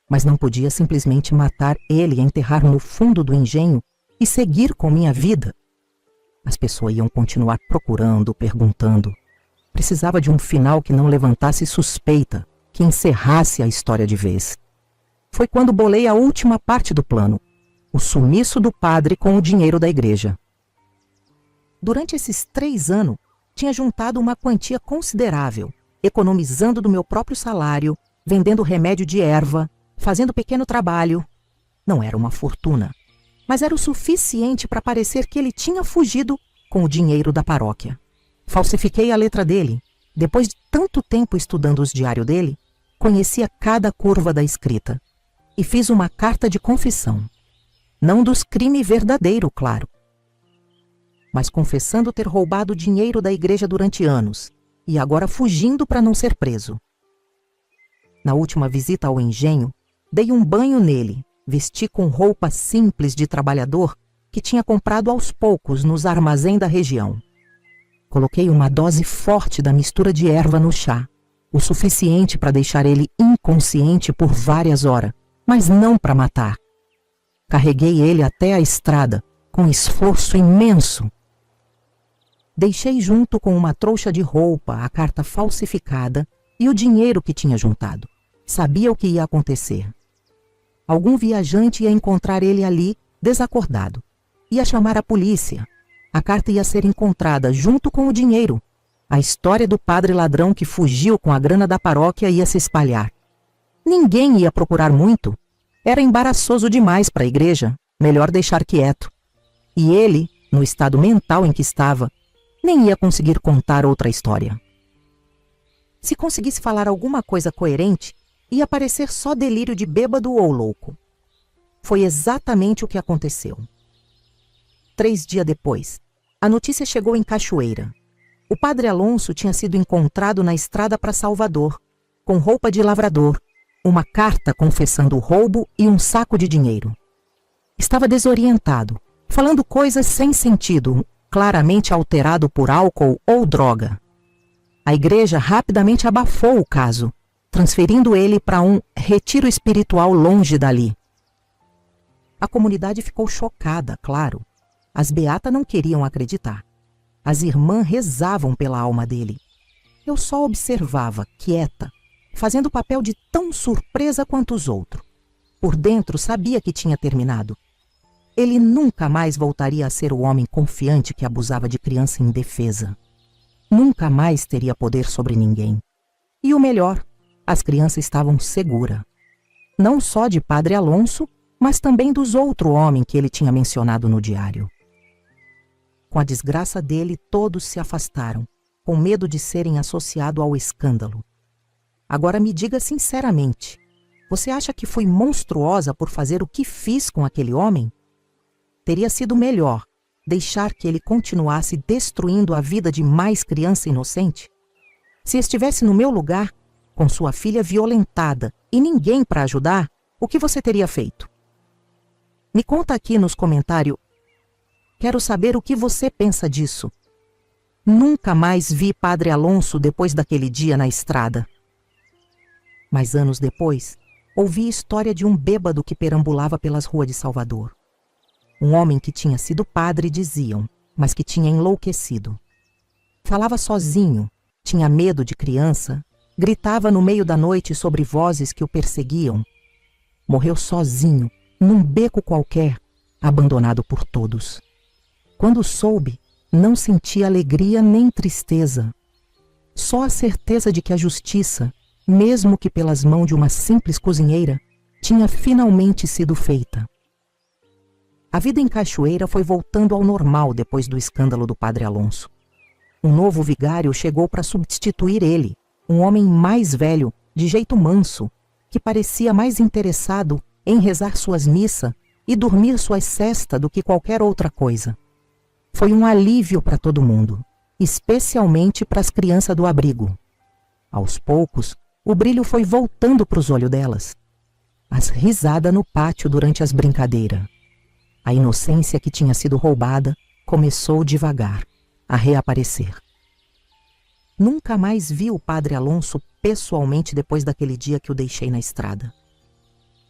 Mas não podia simplesmente matar ele e enterrar no fundo do engenho e seguir com minha vida. As pessoas iam continuar procurando, perguntando. Precisava de um final que não levantasse suspeita, que encerrasse a história de vez. Foi quando bolei a última parte do plano, o sumiço do padre com o dinheiro da igreja. Durante esses 3 anos, tinha juntado uma quantia considerável, economizando do meu próprio salário, vendendo remédio de erva, fazendo pequeno trabalho. Não era uma fortuna, mas era o suficiente para parecer que ele tinha fugido com o dinheiro da paróquia. Falsifiquei a letra dele. Depois de tanto tempo estudando os diários dele, conhecia cada curva da escrita. E fiz uma carta de confissão. Não dos crimes verdadeiros, claro. Mas confessando ter roubado o dinheiro da igreja durante anos e agora fugindo para não ser preso. Na última visita ao engenho, dei um banho nele, vesti com roupa simples de trabalhador que tinha comprado aos poucos nos armazéns da região. Coloquei uma dose forte da mistura de erva no chá, o suficiente para deixar ele inconsciente por várias horas, mas não para matar. Carreguei ele até a estrada, com esforço imenso. Deixei junto com uma trouxa de roupa a carta falsificada e o dinheiro que tinha juntado. Sabia o que ia acontecer. Algum viajante ia encontrar ele ali, desacordado. Ia chamar a polícia. A carta ia ser encontrada junto com o dinheiro. A história do padre ladrão que fugiu com a grana da paróquia ia se espalhar. Ninguém ia procurar muito. Era embaraçoso demais para a igreja. Melhor deixar quieto. E ele, no estado mental em que estava, nem ia conseguir contar outra história. Se conseguisse falar alguma coisa coerente, ia parecer só delírio de bêbado ou louco. Foi exatamente o que aconteceu. 3 dias depois, a notícia chegou em Cachoeira. O padre Alonso tinha sido encontrado na estrada para Salvador, com roupa de lavrador, uma carta confessando o roubo e um saco de dinheiro. Estava desorientado, falando coisas sem sentido, claramente alterado por álcool ou droga. A igreja rapidamente abafou o caso, transferindo ele para um retiro espiritual longe dali. A comunidade ficou chocada, claro. As beatas não queriam acreditar. As irmãs rezavam pela alma dele. Eu só observava, quieta, fazendo o papel de tão surpresa quanto os outros. Por dentro sabia que tinha terminado. Ele nunca mais voltaria a ser o homem confiante que abusava de criança indefesa. Nunca mais teria poder sobre ninguém. E o melhor, as crianças estavam seguras. Não só de Padre Alonso, mas também dos outros homens que ele tinha mencionado no diário. Com a desgraça dele, todos se afastaram, com medo de serem associados ao escândalo. Agora me diga sinceramente, você acha que fui monstruosa por fazer o que fiz com aquele homem? Teria sido melhor deixar que ele continuasse destruindo a vida de mais criança inocente? Se estivesse no meu lugar, com sua filha violentada e ninguém para ajudar, o que você teria feito? Me conta aqui nos comentários. Quero saber o que você pensa disso. Nunca mais vi Padre Alonso depois daquele dia na estrada. Mas anos depois, ouvi a história de um bêbado que perambulava pelas ruas de Salvador. Um homem que tinha sido padre, diziam, mas que tinha enlouquecido. Falava sozinho, tinha medo de criança, gritava no meio da noite sobre vozes que o perseguiam. Morreu sozinho, num beco qualquer, abandonado por todos. Quando soube, não senti alegria nem tristeza. Só a certeza de que a justiça, mesmo que pelas mãos de uma simples cozinheira, tinha finalmente sido feita. A vida em Cachoeira foi voltando ao normal depois do escândalo do Padre Alonso. Um novo vigário chegou para substituir ele, um homem mais velho, de jeito manso, que parecia mais interessado em rezar suas missas e dormir suas cestas do que qualquer outra coisa. Foi um alívio para todo mundo, especialmente para as crianças do abrigo. Aos poucos, o brilho foi voltando para os olhos delas. As risadas no pátio durante as brincadeiras. A inocência que tinha sido roubada começou devagar a reaparecer. Nunca mais vi o Padre Alonso pessoalmente depois daquele dia que o deixei na estrada.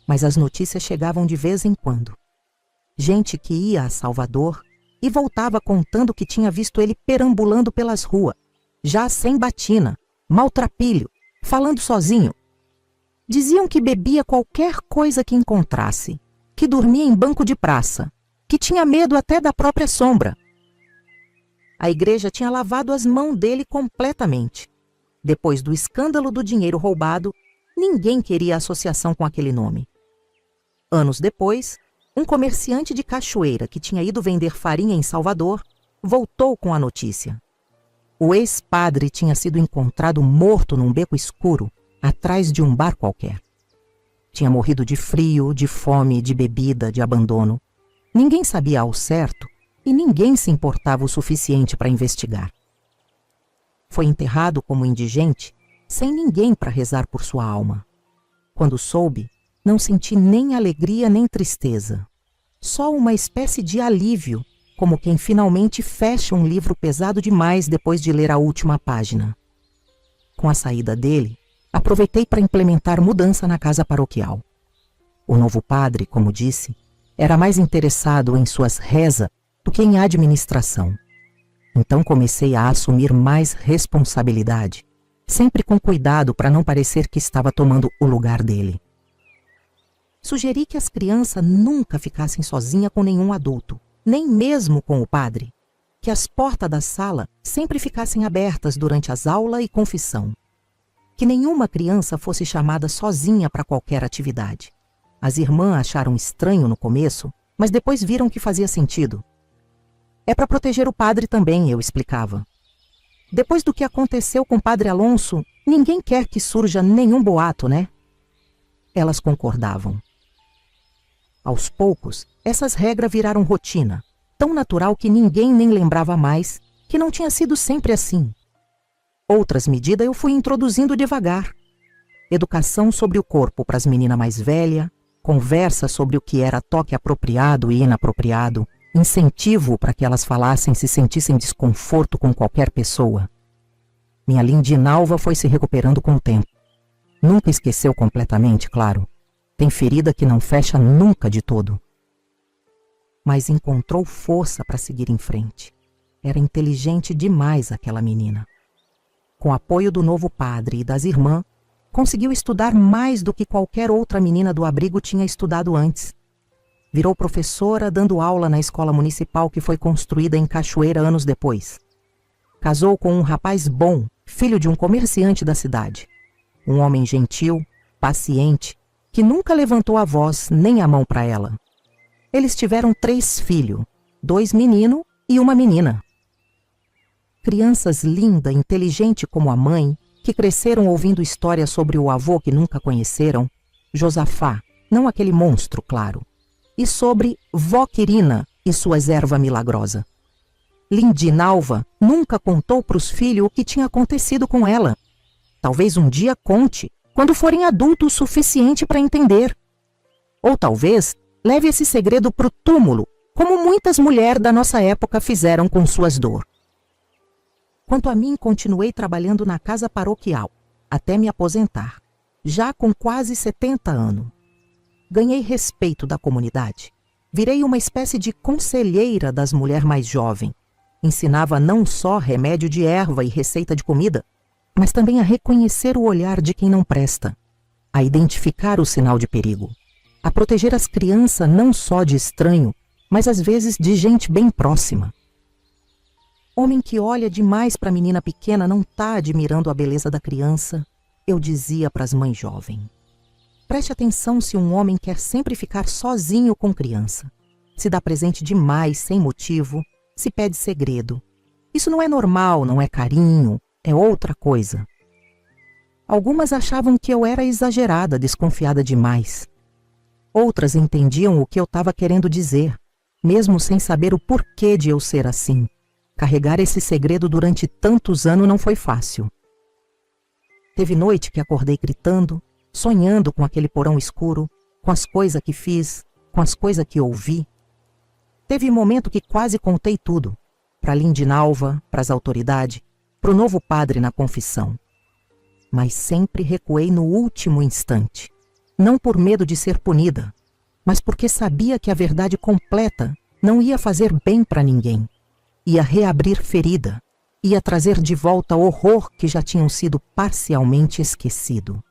Mas as notícias chegavam de vez em quando. Gente que ia a Salvador e voltava contando que tinha visto ele perambulando pelas ruas, já sem batina, maltrapilho, falando sozinho. Diziam que bebia qualquer coisa que encontrasse, que dormia em banco de praça, que tinha medo até da própria sombra. A igreja tinha lavado as mãos dele completamente. Depois do escândalo do dinheiro roubado, ninguém queria associação com aquele nome. Anos depois, um comerciante de Cachoeira que tinha ido vender farinha em Salvador voltou com a notícia. O ex-padre tinha sido encontrado morto num beco escuro, atrás de um bar qualquer. Tinha morrido de frio, de fome, de bebida, de abandono. Ninguém sabia ao certo e ninguém se importava o suficiente para investigar. Foi enterrado como indigente, sem ninguém para rezar por sua alma. Quando soube, não senti nem alegria nem tristeza. Só uma espécie de alívio, como quem finalmente fecha um livro pesado demais depois de ler a última página. Com a saída dele, aproveitei para implementar mudança na casa paroquial. O novo padre, como disse, era mais interessado em suas rezas do que em administração. Então comecei a assumir mais responsabilidade sempre com cuidado para não parecer que estava tomando o lugar dele. Sugeri que as crianças nunca ficassem sozinhas com nenhum adulto, nem mesmo com o padre, que as portas da sala sempre ficassem abertas durante as aulas e confissão, que nenhuma criança fosse chamada sozinha para qualquer atividade. As irmãs acharam estranho no começo, mas depois viram que fazia sentido. É para proteger o padre também, eu explicava. Depois do que aconteceu com o padre Alonso, ninguém quer que surja nenhum boato, né? Elas concordavam. Aos poucos, essas regras viraram rotina, tão natural que ninguém nem lembrava mais que não tinha sido sempre assim. Outras medidas eu fui introduzindo devagar. Educação sobre o corpo para as meninas mais velhas, conversa sobre o que era toque apropriado e inapropriado, incentivo para que elas falassem se sentissem desconforto com qualquer pessoa. Minha Lindinalva foi se recuperando com o tempo. Nunca esqueceu completamente, claro. Tem ferida que não fecha nunca de todo. Mas encontrou força para seguir em frente. Era inteligente demais aquela menina. Com o apoio do novo padre e das irmãs, conseguiu estudar mais do que qualquer outra menina do abrigo tinha estudado antes. Virou professora dando aula na escola municipal que foi construída em Cachoeira anos depois. Casou com um rapaz bom, filho de um comerciante da cidade. Um homem gentil, paciente, que nunca levantou a voz nem a mão para ela. Eles tiveram 3 filhos, 2 meninos e uma menina. Crianças lindas, inteligentes como a mãe, que cresceram ouvindo histórias sobre o avô que nunca conheceram, Josafá, não aquele monstro, claro, e sobre vó Quirina e suas ervas milagrosas. Lindinalva nunca contou para os filhos o que tinha acontecido com ela. Talvez um dia conte, quando forem adultos o suficiente para entender. Ou talvez leve esse segredo para o túmulo, como muitas mulheres da nossa época fizeram com suas dores. Quanto a mim, continuei trabalhando na casa paroquial, até me aposentar, já com quase 70 anos. Ganhei respeito da comunidade. Virei uma espécie de conselheira das mulheres mais jovens. Ensinava não só remédio de erva e receita de comida, mas também a reconhecer o olhar de quem não presta, a identificar o sinal de perigo, a proteger as crianças não só de estranho, mas às vezes de gente bem próxima. Homem que olha demais para a menina pequena não está admirando a beleza da criança, eu dizia para as mães jovens. Preste atenção se um homem quer sempre ficar sozinho com criança. Se dá presente demais, sem motivo, se pede segredo. Isso não é normal, não é carinho, é outra coisa. Algumas achavam que eu era exagerada, desconfiada demais. Outras entendiam o que eu estava querendo dizer, mesmo sem saber o porquê de eu ser assim. Carregar esse segredo durante tantos anos não foi fácil. Teve noite que acordei gritando, sonhando com aquele porão escuro, com as coisas que fiz, com as coisas que ouvi. Teve momento que quase contei tudo, para Lindinalva, para as autoridades, para o novo padre na confissão. Mas sempre recuei no último instante, não por medo de ser punida, mas porque sabia que a verdade completa não ia fazer bem para ninguém. Ia reabrir ferida, ia trazer de volta horror que já tinham sido parcialmente esquecido.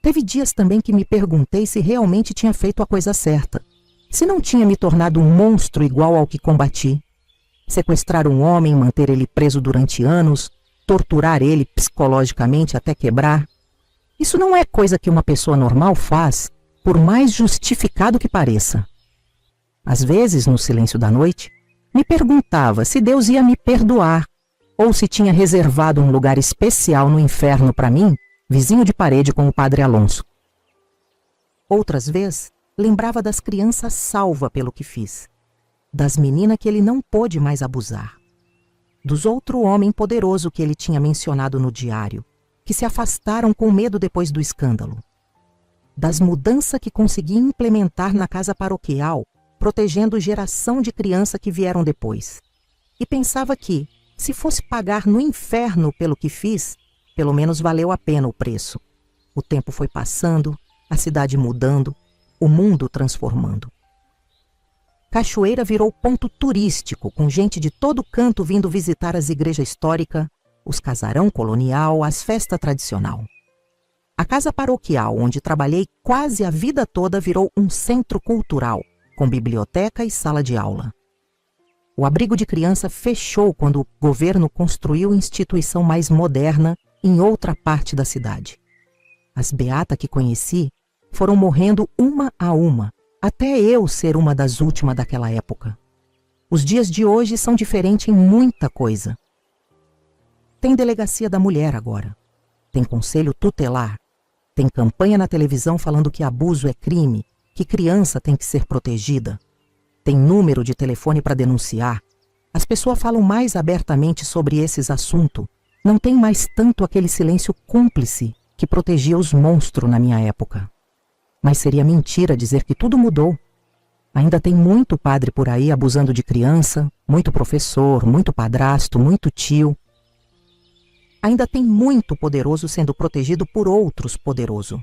Teve dias também que me perguntei se realmente tinha feito a coisa certa, se não tinha me tornado um monstro igual ao que combati. Sequestrar um homem, manter ele preso durante anos, torturar ele psicologicamente até quebrar. Isso não é coisa que uma pessoa normal faz, por mais justificado que pareça. Às vezes, no silêncio da noite, me perguntava se Deus ia me perdoar, ou se tinha reservado um lugar especial no inferno para mim, vizinho de parede com o padre Alonso. Outras vezes, lembrava das crianças salvas pelo que fiz, das meninas que ele não pôde mais abusar, dos outro homem poderoso que ele tinha mencionado no diário, que se afastaram com medo depois do escândalo, das mudanças que consegui implementar na casa paroquial, protegendo geração de criança que vieram depois. E pensava que, se fosse pagar no inferno pelo que fiz, pelo menos valeu a pena o preço. O tempo foi passando, a cidade mudando, o mundo transformando. Cachoeira virou ponto turístico, com gente de todo canto vindo visitar as igrejas históricas, os casarão colonial, as festas tradicional. A casa paroquial, onde trabalhei quase a vida toda, virou um centro cultural, com biblioteca e sala de aula. O abrigo de criança fechou quando o governo construiu instituição mais moderna em outra parte da cidade. As beatas que conheci foram morrendo uma a uma, até eu ser uma das últimas daquela época. Os dias de hoje são diferentes em muita coisa. Tem delegacia da mulher agora. Tem conselho tutelar. Tem campanha na televisão falando que abuso é crime, que criança tem que ser protegida. Tem número de telefone para denunciar. As pessoas falam mais abertamente sobre esses assuntos. Não tem mais tanto aquele silêncio cúmplice que protegia os monstros na minha época. Mas seria mentira dizer que tudo mudou. Ainda tem muito padre por aí abusando de criança, muito professor, muito padrasto, muito tio. Ainda tem muito poderoso sendo protegido por outros poderosos.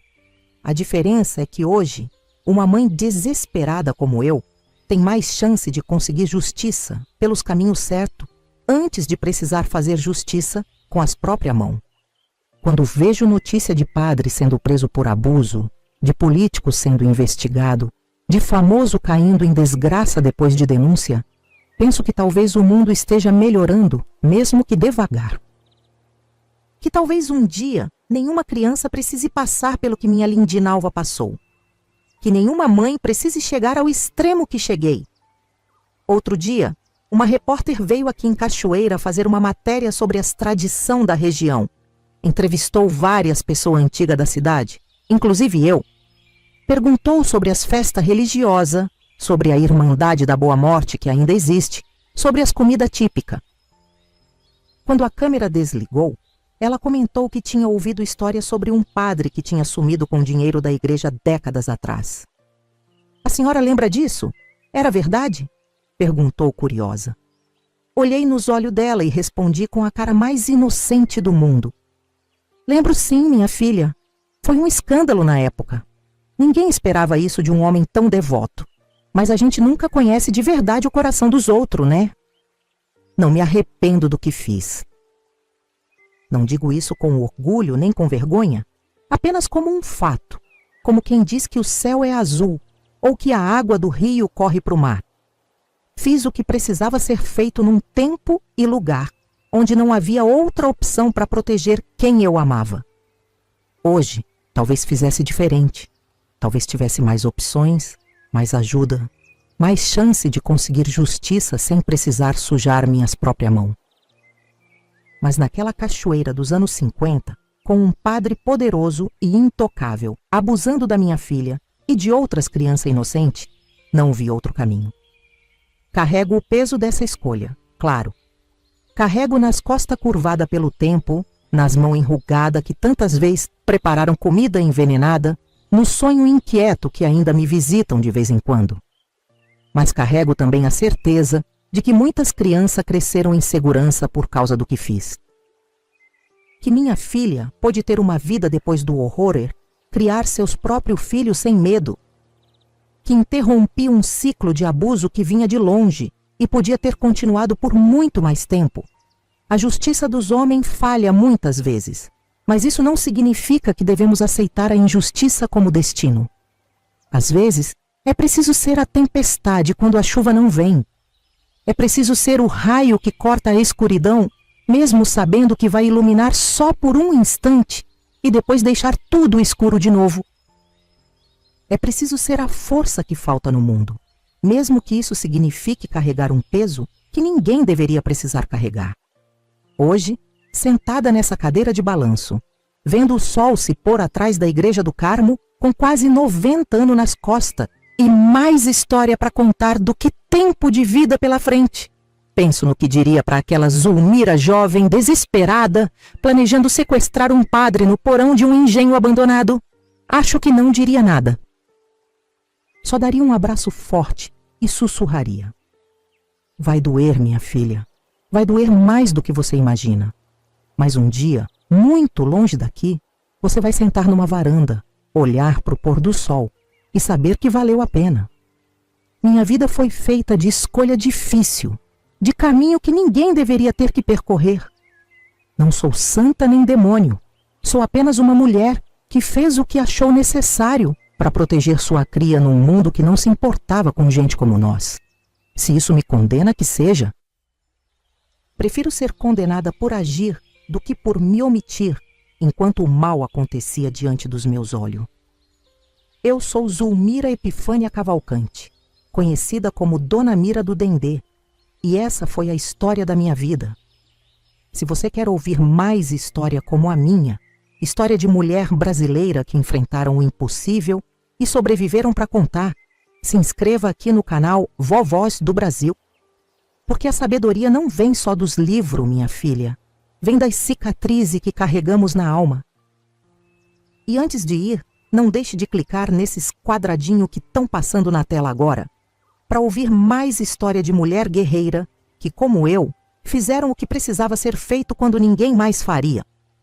A diferença é que hoje, uma mãe desesperada como eu tem mais chance de conseguir justiça pelos caminhos certos antes de precisar fazer justiça com as próprias mãos. Quando vejo notícia de padre sendo preso por abuso, de político sendo investigado, de famoso caindo em desgraça depois de denúncia, penso que talvez o mundo esteja melhorando, mesmo que devagar. Que talvez um dia nenhuma criança precise passar pelo que minha Lindinalva passou. Que nenhuma mãe precise chegar ao extremo que cheguei. Outro dia, uma repórter veio aqui em Cachoeira fazer uma matéria sobre as tradições da região. Entrevistou várias pessoas antigas da cidade, inclusive eu. Perguntou sobre as festas religiosas, sobre a Irmandade da Boa Morte, que ainda existe, sobre as comidas típicas. Quando a câmera desligou, ela comentou que tinha ouvido história sobre um padre que tinha sumido com dinheiro da igreja décadas atrás. A senhora lembra disso? Era verdade? Perguntou curiosa. Olhei nos olhos dela e respondi com a cara mais inocente do mundo. Lembro sim, minha filha. Foi um escândalo na época. Ninguém esperava isso de um homem tão devoto. Mas a gente nunca conhece de verdade o coração dos outros, né? Não me arrependo do que fiz. Não digo isso com orgulho nem com vergonha, apenas como um fato, como quem diz que o céu é azul ou que a água do rio corre para o mar. Fiz o que precisava ser feito num tempo e lugar, onde não havia outra opção para proteger quem eu amava. Hoje, talvez fizesse diferente. Talvez tivesse mais opções, mais ajuda, mais chance de conseguir justiça sem precisar sujar minhas próprias mãos. Mas naquela cachoeira dos anos 50, com um padre poderoso e intocável, abusando da minha filha e de outras crianças inocentes, não vi outro caminho. Carrego o peso dessa escolha, claro. Carrego nas costas curvadas pelo tempo, nas mãos enrugadas que tantas vezes prepararam comida envenenada, no sonho inquieto que ainda me visitam de vez em quando. Mas carrego também a certeza de que muitas crianças cresceram em segurança por causa do que fiz. Que minha filha pôde ter uma vida depois do horror, criar seus próprios filhos sem medo. Que interrompi um ciclo de abuso que vinha de longe e podia ter continuado por muito mais tempo. A justiça dos homens falha muitas vezes, mas isso não significa que devemos aceitar a injustiça como destino. Às vezes, é preciso ser a tempestade quando a chuva não vem. É preciso ser o raio que corta a escuridão, mesmo sabendo que vai iluminar só por um instante e depois deixar tudo escuro de novo. É preciso ser a força que falta no mundo, mesmo que isso signifique carregar um peso que ninguém deveria precisar carregar. Hoje, sentada nessa cadeira de balanço, vendo o sol se pôr atrás da Igreja do Carmo, com quase 90 anos nas costas, e mais história para contar do que tempo de vida pela frente. Penso no que diria para aquela Zulmira jovem, desesperada, planejando sequestrar um padre no porão de um engenho abandonado. Acho que não diria nada. Só daria um abraço forte e sussurraria. Vai doer, minha filha. Vai doer mais do que você imagina. Mas um dia, muito longe daqui, você vai sentar numa varanda, olhar para o pôr do sol e saber que valeu a pena. Minha vida foi feita de escolha difícil, de caminho que ninguém deveria ter que percorrer. Não sou santa nem demônio. Sou apenas uma mulher que fez o que achou necessário para proteger sua cria num mundo que não se importava com gente como nós. Se isso me condena, que seja. Prefiro ser condenada por agir do que por me omitir enquanto o mal acontecia diante dos meus olhos. Eu sou Zulmira Epifânia Cavalcante, conhecida como Dona Mira do Dendê, e essa foi a história da minha vida. Se você quer ouvir mais história como a minha, história de mulher brasileira que enfrentaram o impossível e sobreviveram para contar, se inscreva aqui no canal Vovós do Brasil. Porque a sabedoria não vem só dos livros, minha filha. Vem das cicatrizes que carregamos na alma. E antes de ir, não deixe de clicar nesses quadradinhos que estão passando na tela agora, para ouvir mais história de mulher guerreira que, como eu, fizeram o que precisava ser feito quando ninguém mais faria.